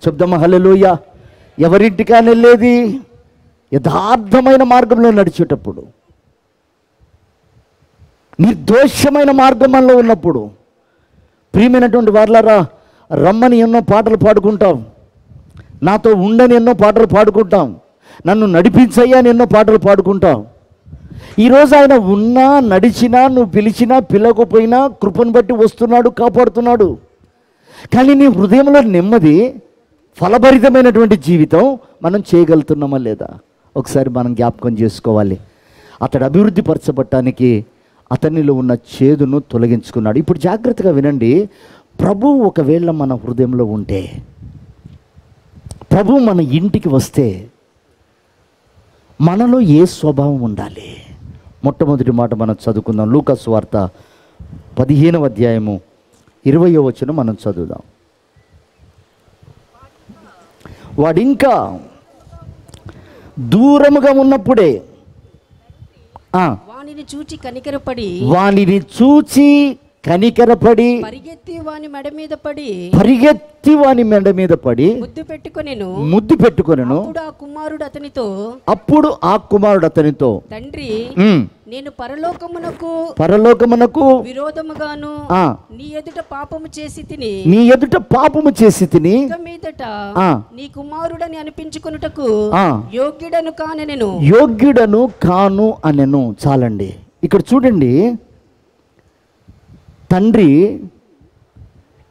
C: చెప్దామా హల్లెలూయా. ఎవరింటికైనా వెళ్ళేది యథార్థమైన మార్గంలో నడిచేటప్పుడు, నిర్దోషమైన మార్గంలో ఉన్నప్పుడు. ప్రియమైనటువంటి వారలారా, రమ్మని ఎన్నో పాటలు పాడుకుంటాం, నాతో ఉండని ఎన్నో పాటలు పాడుకుంటాం, నన్ను నడిపించయ్యా అని ఎన్నో పాటలు పాడుకుంటాం. ఈరోజు ఆయన ఉన్నా నడిచినా, నువ్వు పిలిచినా పిలవకపోయినా కృపను బట్టి వస్తున్నాడు, కాపాడుతున్నాడు. కానీ నీ హృదయంలో నెమ్మది, ఫలభరితమైనటువంటి జీవితం మనం చేయగలుగుతున్నామా లేదా ఒకసారి మనం జ్ఞాపకం చేసుకోవాలి. అతడు అభివృద్ధి పరచబడటానికి అతనిలో ఉన్న చేదును తొలగించుకున్నాడు. ఇప్పుడు జాగ్రత్తగా వినండి. ప్రభు ఒకవేళ మన హృదయంలో ఉంటే, ప్రభు మన ఇంటికి వస్తే మనలో ఏ స్వభావం ఉండాలి? మొట్టమొదటి మాట మనం చదువుకుందాం. లూకా సువార్త 15వ అధ్యాయము 20వ వచనం మనం చదువుదాం. వాడింకా దూరముగా ఉన్నప్పుడే
B: వానిని చూచి కనికరపడి
C: పరిగెత్తి వాని మెడ మీద పడి ముద్దు పెట్టుకొనెను. అప్పుడు ఆ కుమారుడు అతనితో
B: తండ్రి, నేను
C: పరలోకమునకు
B: విరోధముగాను నీ ఎదుట పాపము చేసి తిని మీదట నీ కుమారుడని అనిపించుకొనుటకు
C: యోగ్యుడను కాను అనెను. చాలండి. ఇక్కడ చూడండి, తండ్రి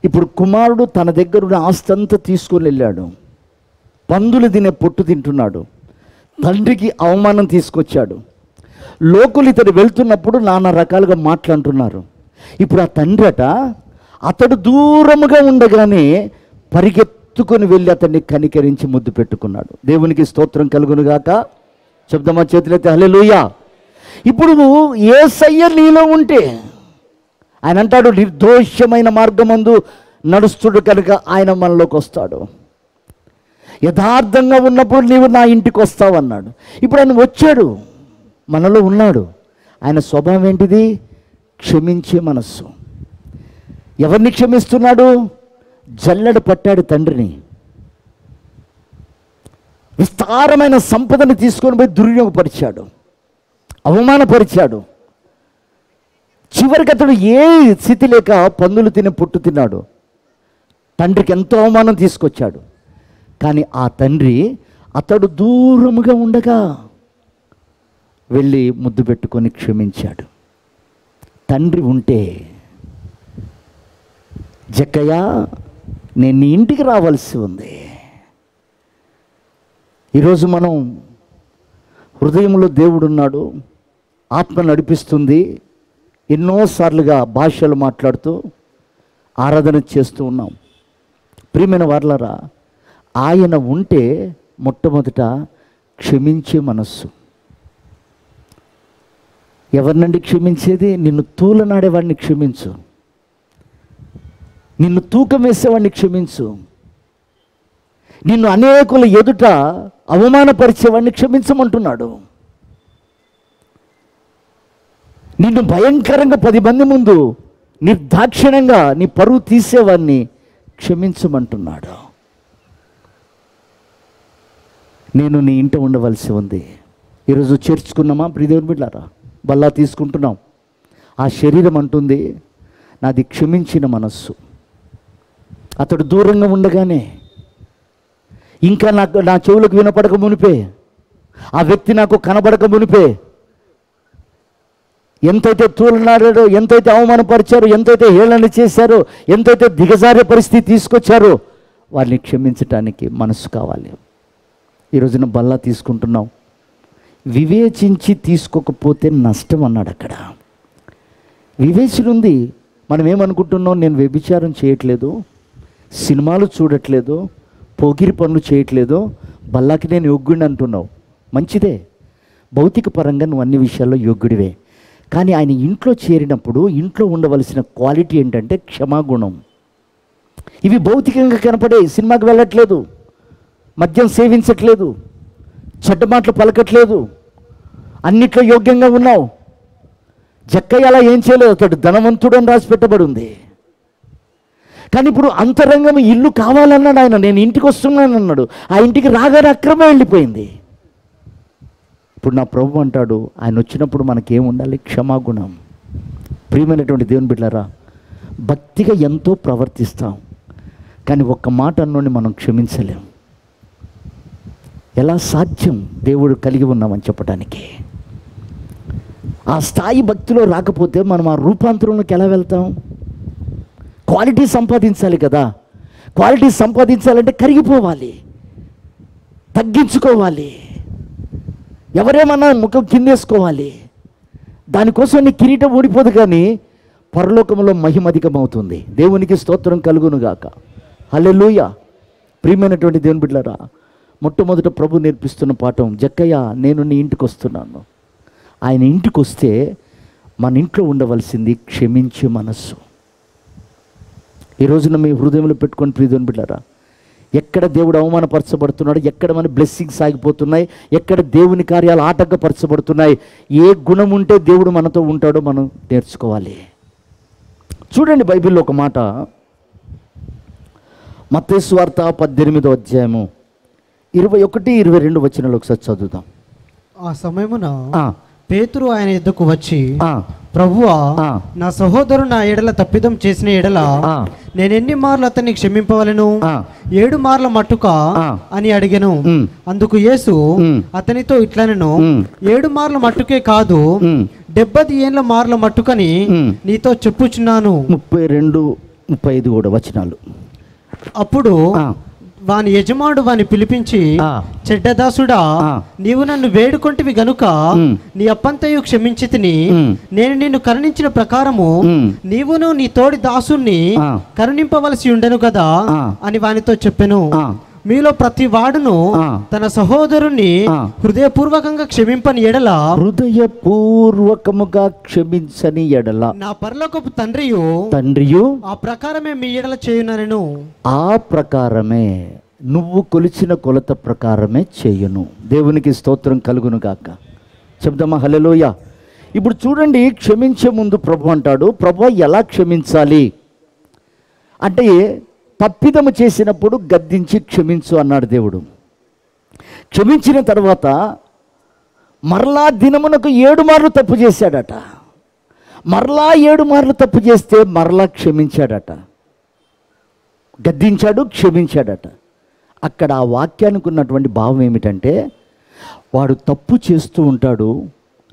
C: ఇప్పుడు కుమారుడు తన దగ్గర ఉన్న ఆస్తి అంతా తీసుకొని వెళ్ళాడు, పందులు తినే పొట్టు తింటున్నాడు, తండ్రికి అవమానం తీసుకొచ్చాడు. లోకులు ఇతడు వెళ్తున్నప్పుడు నానా రకాలుగా మాట్లాడుతున్నారు. ఇప్పుడు ఆ తండ్రి అతడు దూరముగా ఉండగానే పరిగెత్తుకొని వెళ్ళి అతన్ని కనికరించి ముద్దు పెట్టుకున్నాడు. దేవునికి స్తోత్రం కలుగునుగాక. చెప్దామా చేతులైతే హల్లెలూయా. ఇప్పుడు యేసయ్య నీలో ఉంటే, ఆయన అంటాడు నిర్దోషమైన మార్గమందు నడుస్తుడు కనుక ఆయన మనలోకి వస్తాడు. యథార్థంగా ఉన్నప్పుడు నీవు నా ఇంటికి వస్తావు అన్నాడు. ఇప్పుడు ఆయన వచ్చాడు, మనలో ఉన్నాడు. ఆయన స్వభావం ఏంటిది? క్షమించే మనస్సు. ఎవరిని క్షమిస్తున్నాడు? జల్లెడ పట్టాడు తండ్రిని, విస్తారమైన సంపదను తీసుకొని పోయి దుర్వినియోగపరిచాడు, అవమానపరిచాడు. చివరికి అతడు ఏ స్థితి లేక పందులు తినే పొట్టు తిన్నాడు. తండ్రికి ఎంతో అవమానం తీసుకొచ్చాడు. కానీ ఆ తండ్రి అతడు దూరముగా ఉండగా వెళ్ళి ముద్దు పెట్టుకొని క్షమించాడు. తండ్రి ఉంటే, జక్కయ్య నేను నీ ఇంటికి రావాల్సి ఉంది. ఈరోజు మనం హృదయంలో దేవుడున్నాడు, ఆత్మ నడిపిస్తుంది, ఎన్నోసార్లుగా భాషలు మాట్లాడుతూ ఆరాధన చేస్తూ ఉన్నాం. ప్రియమైన వారలారా, ఆయన ఉంటే మొట్టమొదట క్షమించే మనస్సు. ఎవరినండి క్షమించేది? నిన్ను తూలనాడేవాడిని క్షమించు, నిన్ను తూకం వేసేవాడిని క్షమించు, నిన్ను అనేకుల ఎదుట అవమానపరిచేవాడిని క్షమించమంటున్నాడు. నిన్ను భయంకరంగా 10 మంది ముందు నిర్దాక్షిణ్యంగా నీ పరువు తీసేవాడిని క్షమించమంటున్నాడు. నేను నీ ఇంట ఉండవలసి ఉంది. ఈరోజు చేర్చుకున్నామా ప్రియదేవుని బిడ్డలారా? బల్లా తీసుకుంటున్నాం. ఆ శరీరం అంటుంది నాది క్షమించిన మనస్సు. అతడు దూరంగా ఉండగానే, ఇంకా నా చెవులకు వినపడక మునిపే, ఆ వ్యక్తి నాకు కనబడక మునిపే, ఎంతైతే తూలనాడాడో, ఎంతైతే అవమానపరిచారో, ఎంతైతే హేళన చేశారో, ఎంతైతే దిగజారే పరిస్థితి తీసుకొచ్చారో వారిని క్షమించటానికి మనసు కావాలి. ఈరోజున బల్లా తీసుకుంటున్నాం. వివేచించి తీసుకోకపోతే నష్టం అన్నాడు అక్కడ. వివేచన ఉంది. మనం ఏమనుకుంటున్నాం? నేను వ్యభిచారం చేయట్లేదు, సినిమాలు చూడట్లేదు, పోకిరి పనులు చేయట్లేదు, బల్లాకి నేను యోగ్యుడిని అంటున్నావు. మంచిదే, భౌతిక పరంగా నువ్వు అన్ని విషయాల్లో యోగ్యుడివే. కానీ ఆయన ఇంట్లో చేరినప్పుడు ఇంట్లో ఉండవలసిన క్వాలిటీ ఏంటంటే క్షమాగుణం. ఇవి భౌతికంగా కనపడే. సినిమాకి వెళ్ళట్లేదు, మద్యం సేవించట్లేదు, చెడ్డ మాటలు పలకట్లేదు, అన్నిట్లో యోగ్యంగా ఉన్నావు. జక్కయ్య అలా ఏం చేయలేదు, అతడు ధనవంతుడు అని రాసి పెట్టబడి ఉంది. కానీ ఇప్పుడు అంతరంగం ఇల్లు కావాలన్నాడు ఆయన. నేను ఇంటికి వస్తున్నాను అన్నాడు. ఆ ఇంటికి రాగానే అక్రమం వెళ్ళిపోయింది. ఇప్పుడు నా ప్రభు అంటాడు, ఆయన వచ్చినప్పుడు మనకేం ఉండాలి? క్షమాగుణం. ప్రియమైనటువంటి దేవుని బిడ్డలారా, భక్తిగా ఎంతో ప్రవర్తిస్తాం, కానీ ఒక్క మాట అన్నోని మనం క్షమించలేం. ఎలా సాధ్యం? దేవుడు కలిగి ఉన్నామని చెప్పడానికి. ఆ స్థాయి భక్తిలో రాకపోతే మనం ఆ రూపాంతరంలోకి ఎలా వెళ్తాం? క్వాలిటీ సంపాదించాలి కదా. క్వాలిటీ సంపాదించాలంటే కరిగిపోవాలి, తగ్గించుకోవాలి, ఎవరేమన్నా ముఖం కిందేసుకోవాలి. దానికోసం నీ కిరీటం ఊడిపోదు, కానీ పరలోకంలో మహిమధికమవుతుంది. దేవునికి స్తోత్రం కలుగునుగాక. హల్లెలూయా. ప్రియమైనటువంటి దేవుని బిడ్డలారా, మొట్టమొదట ప్రభు నేర్పిస్తున్న పాఠం, జక్కయ్య నేను నీ ఇంటికి వస్తున్నాను. ఆయన ఇంటికి వస్తే మన ఇంట్లో ఉండవలసింది క్షమించే మనస్సు. ఈ రోజున మీ హృదయంలో పెట్టుకొని ప్రియదేవుని బిడ్డలారా, ఎక్కడ దేవుడు అవమానపరచబడుతున్నాడు, ఎక్కడ మన బ్లెస్సింగ్స్ ఆగిపోతున్నాయి, ఎక్కడ దేవుని కార్యాలు ఆటంకపరచబడుతున్నాయి, ఏ గుణం ఉంటే దేవుడు మనతో ఉంటాడో మనం నేర్చుకోవాలి. చూడండి బైబిల్లో ఒక మాట, మత్తయి సువార్త 18వ అధ్యాయము 21-22 వచనాలు ఒకసారి చదువుదాం.
D: ఆ సమయమున పేతురు ఆయన ఎద్దుకు వచ్చి, ప్రభువా, నా సహోదరుడు నా ఎడల తప్పిదం చేసిన ఎడల నేను ఎన్ని మార్లు అతన్ని క్షమింపవలను? 7 మార్ల మట్టుక అని అడిగెను. అందుకు యేసు అతనితో ఇట్లనెను, 7 మార్ల మట్టుకే కాదు, 70 ఏండ్ల మార్ల మట్టుకని నీతో చెప్పుచున్నాను.
C: 32-35 కూడా వచనాలు.
D: అప్పుడు వాని యజమానుడు వాని పిలిపించి, చెడ్డదాసుడా, నీవు నన్ను వేడుకొంటివి గనుక నీ అప్పంతయు క్షమించి తిని, నేను నిన్ను కరుణించిన ప్రకారము నీవును నీ తోడి దాసుని కరుణింపవలసి ఉండెను కదా అని వానితో చెప్పెను. మీలో ప్రతి వాడును తన సహోదరుని హృదయపూర్వకంగా క్షమింపని ఎడల,
C: హృదయపూర్వకముగా క్షమించని ఎడల
D: నా పరలోకపు తండ్రియు ఆ ప్రకారమే మీ ఎడల చేయునను.
C: ఆ ప్రకారమే, నువ్వు కొలిచిన కొలత ప్రకారమే చేయును. దేవునికి స్తోత్రం కలుగును గాక. చెప్దామా హల్లెలూయా. ఇప్పుడు చూడండి, క్షమించే ముందు ప్రభు అంటాడు, ప్రభు ఎలా క్షమించాలి అంటే, తప్పిదము చేసినప్పుడు గద్దించి క్షమించు అన్నాడు దేవుడు. క్షమించిన తర్వాత మరలా దినమునకు 7 మార్లు తప్పు చేశాడట. మరలా 7 మార్లు తప్పు చేస్తే మరలా క్షమించాడట. గద్దించాడు, క్షమించాడట. అక్కడ ఆ వాక్యానికి ఉన్నటువంటి భావం ఏమిటంటే, వాడు తప్పు చేస్తూ ఉంటాడు,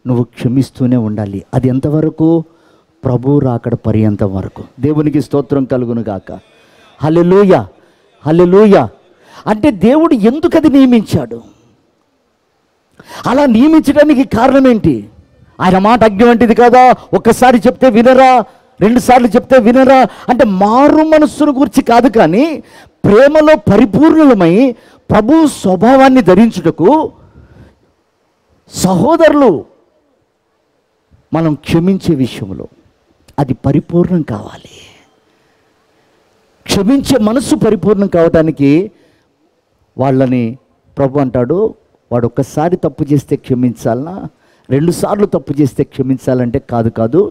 C: నువ్వు క్షమిస్తూనే ఉండాలి. అది ఎంతవరకు? ప్రభు రాకడ పర్యంతం వరకు. దేవునికి స్తోత్రం కలుగును గాక. హల్లెలూయా, హల్లెలూయా. అంటే దేవుడు ఎందుకు అది నియమించాడు? అలా నియమించడానికి కారణం ఏంటి? ఆయన మాట అగ్ని వంటిది కదా, ఒక్కసారి చెప్తే వినరా, 2 సార్లు చెప్తే వినరా అంటే మారు మనస్సును గురించి కాదు, కానీ ప్రేమలో పరిపూర్ణమై ప్రభు స్వభావాన్ని ధరించుటకు సహోదరులు మనం క్షమించే విషయంలో అది పరిపూర్ణం కావాలి. క్షమించే మనసు పరిపూర్ణం కావడానికి వాళ్ళని ప్రభు అంటాడు, వాడు ఒక్కసారి తప్పు చేస్తే క్షమించాలనా, 2 తప్పు చేస్తే క్షమించాలంటే కాదు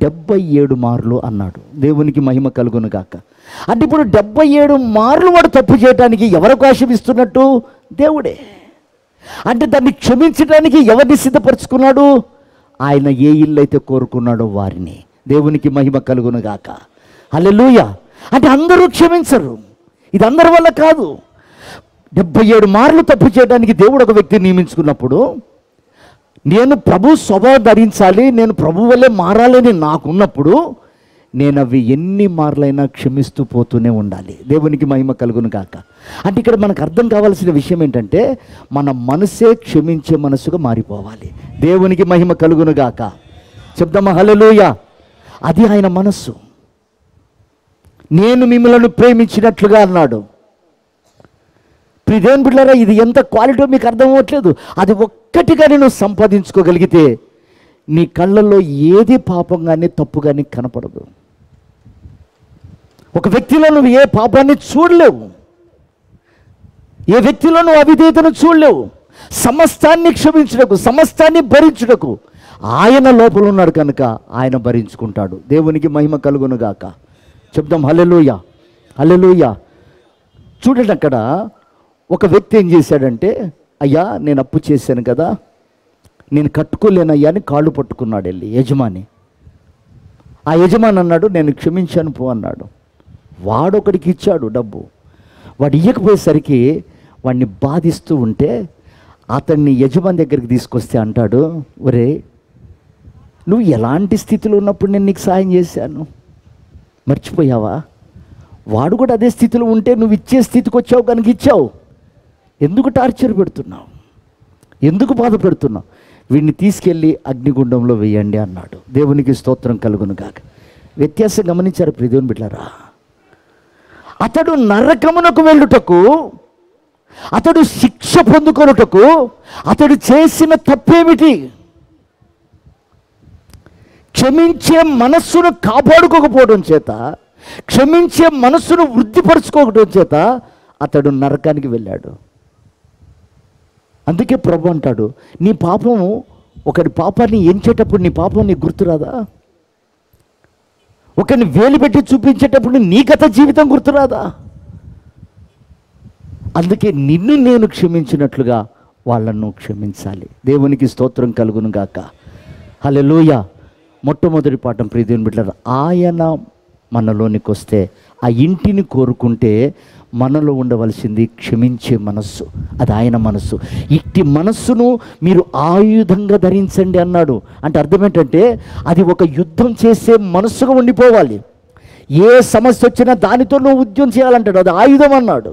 C: 77 మార్లు అన్నాడు. దేవునికి మహిమ కలుగును గాక. అంటే ఇప్పుడు 77 మార్లు వాడు తప్పు చేయడానికి ఎవరు అవకాశం ఇస్తున్నట్టు? దేవుడే. అంటే దాన్ని క్షమించడానికి ఎవరిని సిద్ధపరచుకున్నాడు? ఆయన ఏ ఇల్లు అయితే కోరుకున్నాడో వారిని. దేవునికి మహిమ కలుగును గాక. హల్లెలూయా. అంటే అందరూ క్షమించరు, ఇది అందరి వల్ల కాదు. 77 మార్లు తప్పు చేయడానికి దేవుడు ఒక వ్యక్తిని నియమించుకున్నప్పుడు, నేను ప్రభు స్వభావం ధరించాలి, నేను ప్రభు వల్లే మారాలని నాకున్నప్పుడు, నేను అవి ఎన్ని మార్లైనా క్షమిస్తూ పోతూనే ఉండాలి. దేవునికి మహిమ కలుగును గాక. అంటే ఇక్కడ మనకు అర్థం కావాల్సిన విషయం ఏంటంటే, మన మనసే క్షమించే మనసుగా మారిపోవాలి. దేవునికి మహిమ కలుగును గాక. చెప్దామా హల్లెలూయా. అది ఆయన మనస్సు. నేను మిమ్మల్ని ప్రేమించినట్లుగా అన్నాడు. ప్రియదేవుని బిడ్డలారా, ఇది ఎంత క్వాలిటీ మీకు అర్థం అవ్వట్లేదు. అది ఒక్కటిగా నేను సంపాదించుకోగలిగితే నీ కళ్ళల్లో ఏది పాపం కానీ తప్పు కానీ కనపడదు. ఒక వ్యక్తిలో నువ్వు ఏ పాపాన్ని చూడలేవు, ఏ వ్యక్తిలో నువ్వు అవిధేయతను చూడలేవు. సమస్తాన్ని క్షమించుటకు, సమస్తాన్ని భరించుటకు ఆయన లోపల ఉన్నాడు కనుక ఆయన భరించుకుంటాడు. దేవునికి మహిమ కలుగును గాక. చెప్దాం హల్లెలూయా, హల్లెలూయా. చూడండి, అక్కడ ఒక వ్యక్తి ఏం చేశాడంటే, అయ్యా నేను అప్పు చేశాను కదా, నేను కట్టుకోలేనయ్యా అని కాళ్ళు పట్టుకున్నాడు వెళ్ళి యజమాని. ఆ యజమాని అన్నాడు, నేను క్షమించాను పో అన్నాడు. వాడొకడికి ఇచ్చాడు డబ్బు. వాడు ఇయ్యకపోయేసరికి వాడిని బాధిస్తూ ఉంటే అతన్ని యజమాని దగ్గరికి తీసుకొస్తే అంటాడు, ఒరే నువ్వు ఎలాంటి స్థితిలో ఉన్నప్పుడు నేను నీకు సాయం చేశాను, మర్చిపోయావా? వాడు కూడా అదే స్థితిలో ఉంటే నువ్వు ఇచ్చే స్థితికి వచ్చావు కనుక ఇచ్చావు. ఎందుకు టార్చర్ పెడుతున్నావు, ఎందుకు బాధ పెడుతున్నావు? వీడిని తీసుకెళ్ళి అగ్నిగుండంలో వేయండి అన్నాడు. దేవునికి స్తోత్రం కలుగును గాక. వ్యత్యాసం గమనించారు ప్రియదేవుని బిడ్డలారా. అతడు నరకమునకు వెళ్ళుటకు, అతడు శిక్ష పొందుకొనుటకు అతడు చేసిన తప్పేమిటి? క్షమించే మనస్సును కాపాడుకోకపోవడం చేత, క్షమించే మనస్సును వృద్ధిపరచుకోవడం చేత అతడు నరకానికి వెళ్ళాడు. అందుకే ప్రభు అంటాడు, నీ పాపము, ఒకరి పాపాన్ని ఎంచేటప్పుడు నీ పాపం నీకు గుర్తురాదా? ఒకరిని వేలు పెట్టి చూపించేటప్పుడు నీ గత జీవితం గుర్తురాదా? అందుకే నిన్ను నేను క్షమించినట్లుగా వాళ్ళను క్షమించాలి. దేవునికి స్తోత్రం కలుగును గాక. హల్లెలూయా. మొట్టమొదటి పాఠం ప్రియదేవుని బిడ్డలారా, ఆయన మనలోనికి వస్తే, ఆ ఇంటిని కోరుకుంటే మనలో ఉండవలసింది క్షమించే మనస్సు. అది ఆయన మనస్సు. ఇట్టి మనస్సును మీరు ఆయుధంగా ధరించండి అన్నాడు. అంటే అర్థం ఏంటంటే, అది ఒక యుద్ధం చేసే మనస్సుగా ఉండిపోవాలి. ఏ సమస్య వచ్చినా దానితో నువ్వు యుద్ధం చేయాలంటాడు, అది ఆయుధం అన్నాడు.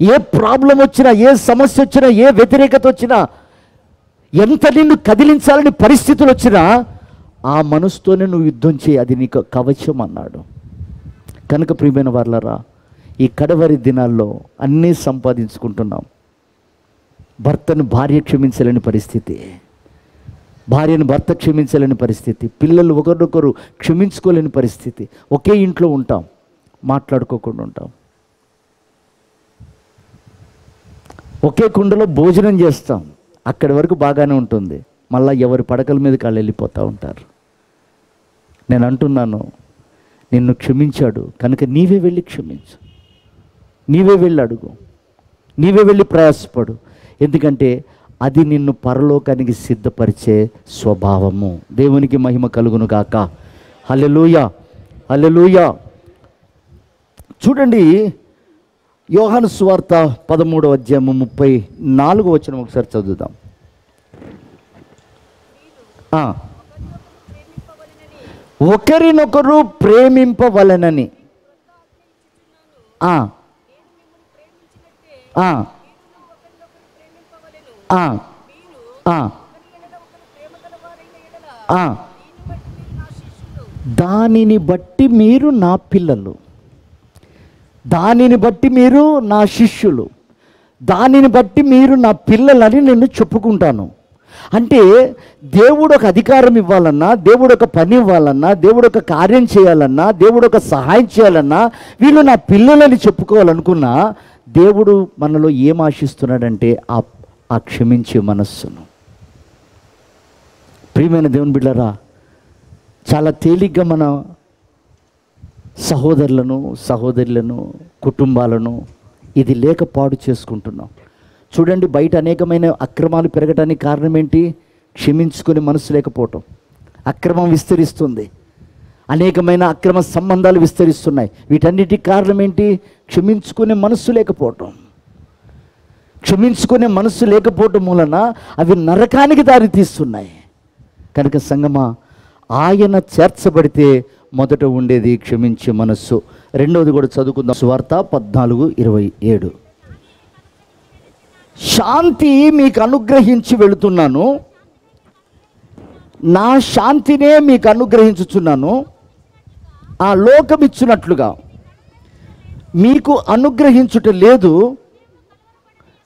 C: ఏ ప్రాబ్లం వచ్చినా, ఏ సమస్య వచ్చినా, ఏ వ్యతిరేకత వచ్చినా, ఎంత నిన్ను కదిలించాలని పరిస్థితులు వచ్చినా ఆ మనసుతోనే నువ్వు యుద్ధం చేయి, అది నీకు కవచం అన్నాడు. కనుక ప్రియమైన వారలారా, ఈ కడవరి దినాల్లో అన్నీ సంపాదించుకుంటున్నాం. భర్తను భార్య క్షమించలేని పరిస్థితి, భార్యను భర్త క్షమించలేని పరిస్థితి, పిల్లలు ఒకరినొకరు క్షమించుకోలేని పరిస్థితి. ఒకే ఇంట్లో ఉంటాం, మాట్లాడుకోకుండా ఉంటాం. ఒకే కుండలో భోజనం చేస్తాం, అక్కడి వరకు బాగానే ఉంటుంది, మళ్ళీ ఎవరి పడకల మీదకి వాళ్ళు వెళ్ళిపోతూ ఉంటారు. నేను అంటున్నాను, నిన్ను క్షమించాడు కనుక నీవే వెళ్ళి క్షమించు, నీవే వెళ్ళి అడుగు, నీవే వెళ్ళి ప్రయాసపడు. ఎందుకంటే అది నిన్ను పరలోకానికి సిద్ధపరిచే స్వభావము. దేవునికి మహిమ కలుగును గాక. హల్లెలూయా, హల్లెలూయా. చూడండి, యోహాను సువార్త 13వ అధ్యాయము 34వ వచనం ఒకసారి చదువుదాం. ఒకరినొకరు ప్రేమింపవలెనని. దానిని బట్టి మీరు నా పిల్లలు, దానిని బట్టి మీరు నా శిష్యులు, దానిని బట్టి మీరు నా పిల్లలని నేను చెప్పుకుంటాను. అంటే దేవుడు ఒక అధికారం ఇవ్వాలన్నా, దేవుడు ఒక పని ఇవ్వాలన్నా, దేవుడు ఒక కార్యం చేయాలన్నా, దేవుడు ఒక సహాయం చేయాలన్నా, వీళ్ళు నా పిల్లలని చెప్పుకోవాలనుకున్నా, దేవుడు మనలో ఏం ఆశిస్తున్నాడంటే ఆ క్షమించే మనస్సును. ప్రియమైన దేవుని బిడ్డలారా, చాలా తేలిగ్గా మన సహోదరులను కుటుంబాలను ఇది లేక పాడు చేసుకుంటున్నాం. చూడండి, బయట అనేకమైన అక్రమాలు పెరగడానికి కారణం ఏంటి? క్షమించుకునే మనసు లేకపోవటం. అక్రమం విస్తరిస్తుంది, అనేకమైన అక్రమ సంబంధాలు విస్తరిస్తున్నాయి. వీటన్నిటికి కారణం ఏంటి? క్షమించుకునే మనస్సు లేకపోవటం. క్షమించుకునే మనస్సు లేకపోవటం మూలన అవి నరకానికి దారితీస్తున్నాయి. కనుక సంగమా, ఆయన చేర్చబడితే మొదట ఉండేది క్షమించే మనస్సు. రెండవది కూడా చదువుకుందాం. సువార్త 14:27. శాంతి మీకు అనుగ్రహించి వెళుతున్నాను, నా శాంతినే మీకు అనుగ్రహించుచున్నాను. ఆ లోకమిచ్చునట్లుగా మీకు అనుగ్రహించుట లేదు.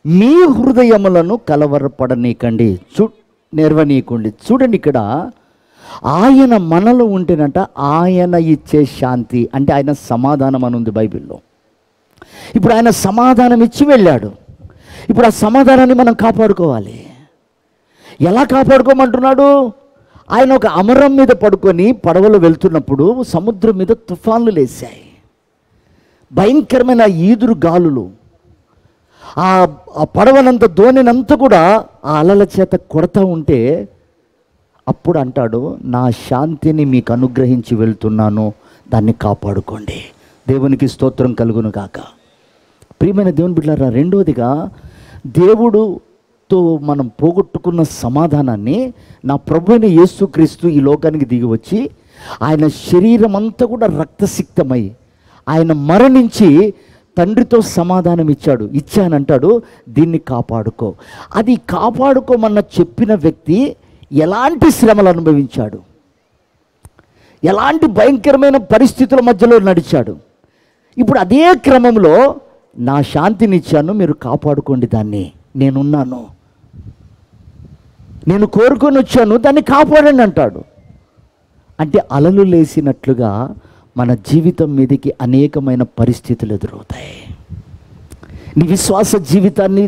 C: మీ హృదయములను కలవరపడనీకండి, నిర్వనీయకండి. చూడండి, ఇక్కడ ఆయన మనలో ఉంటేనంట ఆయన ఇచ్చే శాంతి, అంటే ఆయన సమాధానం అని ఉంది బైబిల్లో. ఇప్పుడు ఆయన సమాధానం ఇచ్చి వెళ్ళాడు. ఇప్పుడు ఆ సమాధానాన్ని మనం కాపాడుకోవాలి. ఎలా కాపాడుకోమంటున్నాడు? ఆయన ఒక అమరం మీద పడుకొని పడవలో వెళ్తున్నప్పుడు సముద్రం మీద తుఫాన్లు లేచాయి, భయంకరమైన ఈదురు గాలులు. ఆ పడవనంత దోణినంతా కూడా ఆ అలల చేత కొడతా ఉంటే అప్పుడు అంటాడు, నా శాంతిని మీకు అనుగ్రహించి వెళ్తున్నాను, దాన్ని కాపాడుకోండి. దేవునికి స్తోత్రం కలుగును గాక. ప్రియమైన దేవుని బిడ్డలారా, రెండవదిగా దేవుడుతో మనం పోగొట్టుకున్న సమాధానాన్ని నా ప్రభువైన యేసుక్రీస్తు ఈ లోకానికి దిగి వచ్చి ఆయన శరీరం అంతా కూడా రక్తసిక్తమై ఆయన మరణించి తండ్రితో సమాధానం ఇచ్చానంటాడు. దీన్ని కాపాడుకో. అది కాపాడుకోమన్న చెప్పిన వ్యక్తి ఎలాంటి శ్రమలు అనుభవించాడు, ఎలాంటి భయంకరమైన పరిస్థితుల మధ్యలో నడిచాడు. ఇప్పుడు అదే క్రమంలో నా శాంతినిచ్చాను, మీరు కాపాడుకోండి, దాన్ని నేనున్నాను, నేను కోరుకొని వచ్చాను, దాన్ని కాపాడండి అంటాడు. అంటే అలలు లేసినట్లుగా మన జీవితం మీదకి అనేకమైన పరిస్థితులు ఎదురవుతాయి. నీ విశ్వాస జీవితాన్ని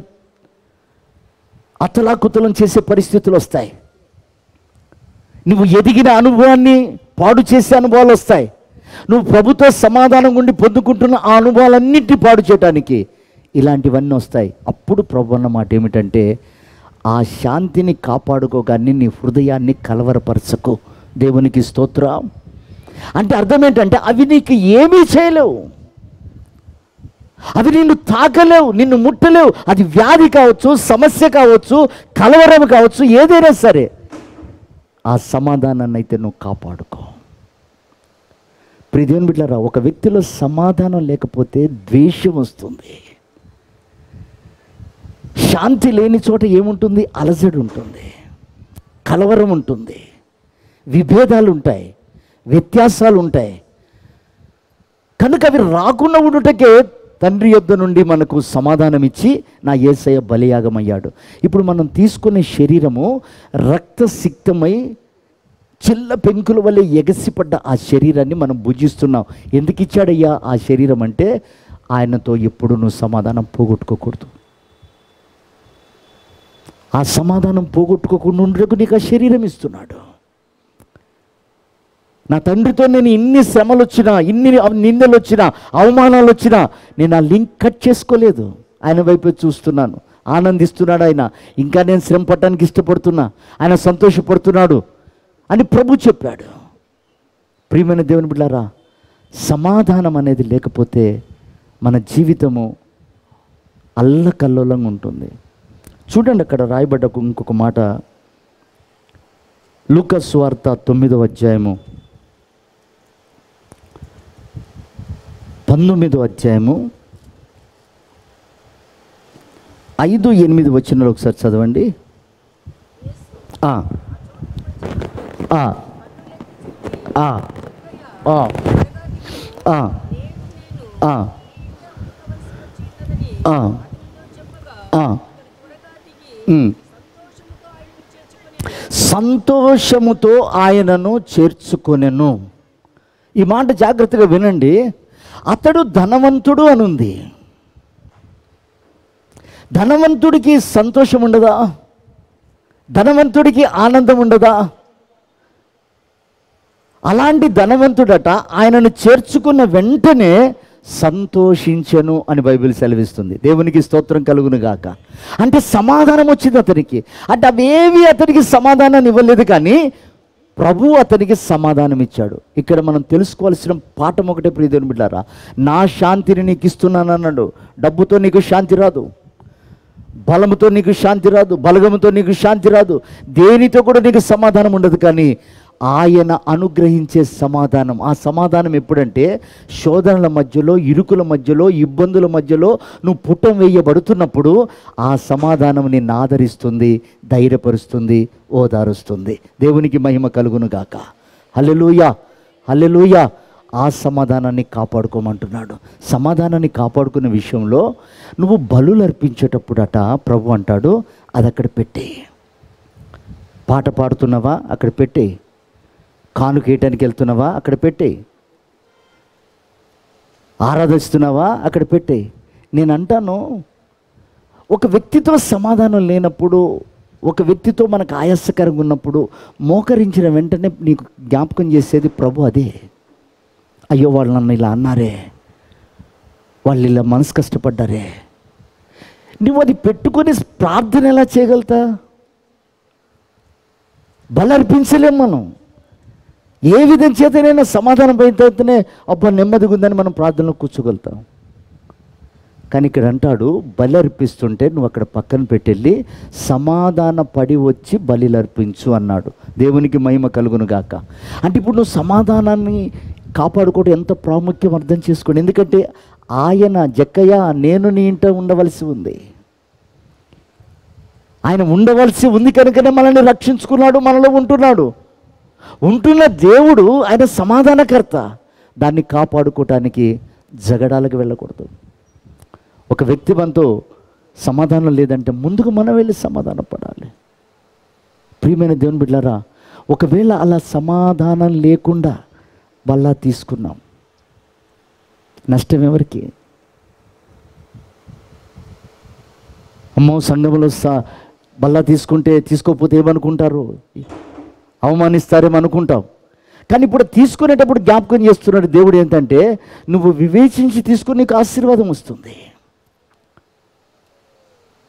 C: అతలాకుతలం చేసే పరిస్థితులు వస్తాయి. నువ్వు ఎదిగిన అనుభవాన్ని పాడు చేసే అనుభవాలు వస్తాయి. నువ్వు ప్రభుత్వ సమాధానం ఉండి పొందుకుంటున్న ఆ అనుభవాలన్నింటినీ పాడు చేయడానికి ఇలాంటివన్నీ వస్తాయి. అప్పుడు ప్రభు అన్న మాట ఏమిటంటే, ఆ శాంతిని కాపాడుకోగానే నీ హృదయాన్ని కలవరపరచకు. దేవునికి స్తోత్రం. అంటే అర్థం ఏంటంటే, అవి నీకు ఏమీ చేయలేవు, అవి నిన్ను తాకలేవు, నిన్ను ముట్టలేవు. అది వ్యాధి కావచ్చు, సమస్య కావచ్చు, కలవరం కావచ్చు, ఏదైనా సరే ఆ సమాధానాన్ని అయితే నువ్వు కాపాడుకో. ప్రియదేవుని బిడ్డలారా, ఒక వ్యక్తిలో సమాధానం లేకపోతే ద్వేషం వస్తుంది. శాంతి లేని చోట ఏముంటుంది? అలజడి ఉంటుంది, కలవరం ఉంటుంది, విభేదాలు ఉంటాయి, వ్యత్యాసాలు ఉంటాయి. కనుక అవి రాకుండా ఉండుటకే తండ్రి యొద్ద నుండి మనకు సమాధానం ఇచ్చి నా యేసయ్య బలియాగమయ్యాడు. ఇప్పుడు మనం తీసుకునే శరీరము రక్తసిక్తమై చిల్ల పెంకుల వల్లే ఎగసిపడ్డ ఆ శరీరాన్ని మనం భుజిస్తున్నాం. ఎందుకు ఇచ్చాడయ్యా ఆ శరీరం అంటే, ఆయనతో ఎప్పుడు నువ్వు సమాధానం పోగొట్టుకోకూడదు. ఆ సమాధానం పోగొట్టుకోకుండా ఉండకు నీకు ఆ శరీరం ఇస్తున్నాడు. నా తండ్రితో నేను ఇన్ని శ్రమలు వచ్చినా, ఇన్ని నిందలు వచ్చినా, అవమానాలు వచ్చినా నేను ఆ లింక్ కట్ చేసుకోలేదు. ఆయన వైపు చూస్తున్నాను, ఆనందిస్తున్నాడు ఆయన. ఇంకా నేను శ్రమ పడటానికి ఇష్టపడుతున్నా, ఆయన సంతోషపడుతున్నాడు అని ప్రభు చెప్పాడు. ప్రియమైన దేవుని బిడ్డలారా, సమాధానం అనేది లేకపోతే మన జీవితము అల్లకల్లోలంగా ఉంటుంది. చూడండి, అక్కడ రాయబడ్డ ఇంకొక మాట, లూకా సువార్త 9వ అధ్యాయము 19వ అధ్యాయము 5-8 వచనాలు ఒకసారి చదవండి. సంతోషముతో ఆయనను చేర్చుకొనెను. ఈ మాట జాగ్రత్తగా వినండి. అతడు ధనవంతుడు అనుంది. ధనవంతుడికి సంతోషం ఉండదా? ధనవంతుడికి ఆనందం ఉండదా? అలాంటి ధనవంతుడట ఆయనను చేర్చుకున్న వెంటనే సంతోషించెను అని బైబిల్ సెలవిస్తుంది. దేవునికి స్తోత్రం కలుగును గాక. అంటే సమాధానం వచ్చింది అతనికి. అంటే అవేవి అతనికి సమాధానాన్ని ఇవ్వలేదు, కానీ ప్రభు అతనికి సమాధానం ఇచ్చాడు. ఇక్కడ మనం తెలుసుకోవాల్సిన పాఠం ఒకటే ప్రియ దేవుని బిడ్డలారా, నా శాంతిని నీకు ఇస్తున్నాను అన్నాడు. డబ్బుతో నీకు శాంతి రాదు, బలముతో నీకు శాంతి రాదు, బలగముతో నీకు శాంతి రాదు, దేనితో కూడా నీకు సమాధానం ఉండదు. కానీ ఆయన అనుగ్రహించే సమాధానం, ఆ సమాధానం ఎప్పుడంటే శోధనల మధ్యలో, ఇరుకుల మధ్యలో, ఇబ్బందుల మధ్యలో నువ్వు పుట్టం వేయబడుతున్నప్పుడు ఆ సమాధానం నిన్ను ఆదరిస్తుంది, ధైర్యపరుస్తుంది, ఓదారుస్తుంది. దేవునికి మహిమ కలుగును గాక. హల్లెలూయా, హల్లెలూయా. ఆ సమాధానాన్ని కాపాడుకోమంటున్నాడు. సమాధానాన్ని కాపాడుకునే విషయంలో నువ్వు బలులు అర్పించేటప్పుడట ప్రభు అంటాడు, అది అక్కడ పెట్టే. పాట పాడుతున్నావా, అక్కడ పెట్టే. కానుకేయటానికి వెళ్తున్నావా, అక్కడ పెట్టే. ఆరాధిస్తున్నావా, అక్కడ పెట్టే. నేను అంటాను, ఒక వ్యక్తితో సమాధానం లేనప్పుడు, ఒక వ్యక్తితో మనకు ఆయాసకరంగా ఉన్నప్పుడు మోకరించిన వెంటనే నీకు జ్ఞాపకం చేసేది ప్రభు అదే. అయ్యో వాళ్ళు నన్ను ఇలా అన్నారే, వాళ్ళు ఇలా మనసు కష్టపడ్డారే. నువ్వు అది పెట్టుకొని ప్రార్థన ఎలా చేయగలుగుతా? బలర్పించలేం మనం. ఏ విధం చేతనైనా సమాధానం పోయిన తర్వాతనే అబ్బా నెమ్మదిగా ఉందని మనం ప్రార్థనలో కూర్చోగలుగుతాం. కానీ ఇక్కడ అంటాడు, బలి అర్పిస్తుంటే నువ్వు అక్కడ పక్కన పెట్టెళ్ళి సమాధాన పడి వచ్చి బలిలు అర్పించు అన్నాడు. దేవునికి మహిమ కలుగును గాక. అంటే ఇప్పుడు నువ్వు సమాధానాన్ని కాపాడుకోవడం ఎంత ప్రాముఖ్యం అర్థం చేసుకోండి. ఎందుకంటే ఆయన జక్కయ్య నేను నీ ఇంట ఉండవలసి ఉంది, ఆయన ఉండవలసి ఉంది కనుకనే మనల్ని రక్షించుకున్నాడు, మనలో ఉంటున్నాడు. ఉంటున్న దేవుడు ఆయన సమాధానకర్త. దాన్ని కాపాడుకోవటానికి జగడాలకు వెళ్ళకూడదు. ఒక వ్యక్తి మనతో సమాధానం లేదంటే ముందుకు మనం వెళ్ళి సమాధానం పడాలి. ప్రియమైన దేవుని బిడ్డలారా, ఒకవేళ అలా సమాధానం లేకుండా బల్లా తీసుకున్నాం, నష్టం ఎవరికి? అమ్మో సంఘంలో బల్లా తీసుకుంటే తీసుకోకపోతే ఏమనుకుంటారు, అవమానిస్తారేమో అనుకుంటాం. కానీ ఇప్పుడు తీసుకునేటప్పుడు జ్ఞాపకం చేస్తున్నాడు దేవుడు ఏంటంటే, నువ్వు వివేచించి తీసుకుని నీకు ఆశీర్వాదం వస్తుంది.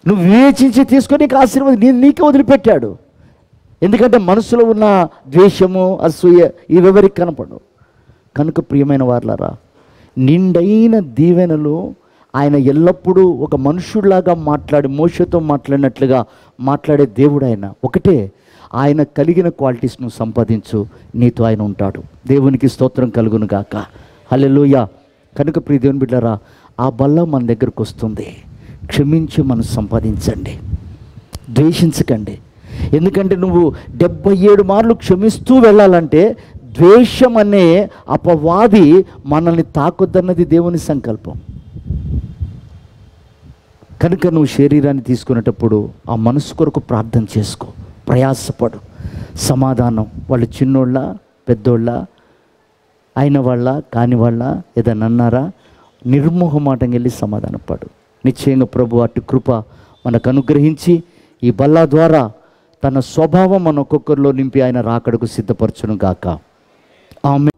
C: నువ్వు వివేచించి తీసుకొని నీకు ఆశీర్వాదం నీకే వదిలిపెట్టాడు. ఎందుకంటే మనసులో ఉన్న ద్వేషము, అసూయ ఇవెవరికి కనపడవు. కనుక ప్రియమైన వారలారా, నిండైన దీవెనలు ఆయన ఎల్లప్పుడూ ఒక మనుషుడిలాగా మాట్లాడి మోషతో మాట్లాడినట్లుగా మాట్లాడే దేవుడు ఆయన. ఒకటే, ఆయన కలిగిన క్వాలిటీస్ నువ్వు సంపాదించు, నీతో ఆయన ఉంటాడు. దేవునికి స్తోత్రం కలుగును గాక. హల్లెలూయా. కనుక ప్రియ దేవుని బిడ్డలారా, ఆ బల్ల మన దగ్గరకు వస్తుంది. క్షమించి మనం సంపాదించండి, ద్వేషించకండి. ఎందుకంటే నువ్వు 77 మార్లు క్షమిస్తూ వెళ్ళాలంటే ద్వేషం అనే అపవాది మనల్ని తాకొద్దన్నది దేవుని సంకల్పం. కనుక నువ్వు శరీరాన్ని తీసుకునేటప్పుడు ఆ మనసు కొరకు ప్రార్థన చేసుకో, ప్రయాసపడు. సమాధానం, వాళ్ళు చిన్నోళ్ళ పెద్దోళ్ళ, అయిన వాళ్ళ కాని వాళ్ళ, ఏదన్నా అన్నారా, నిర్మోహమాటంగా వెళ్ళి సమాధానపడు. నిశ్చయంగా ప్రభు అటు కృప మనకు అనుగ్రహించి ఈ బల్లా ద్వారా తన స్వభావం మన ఒక్కొక్కరిలో నింపి ఆయన రాకడకు సిద్ధపరచును గాక. ఆమె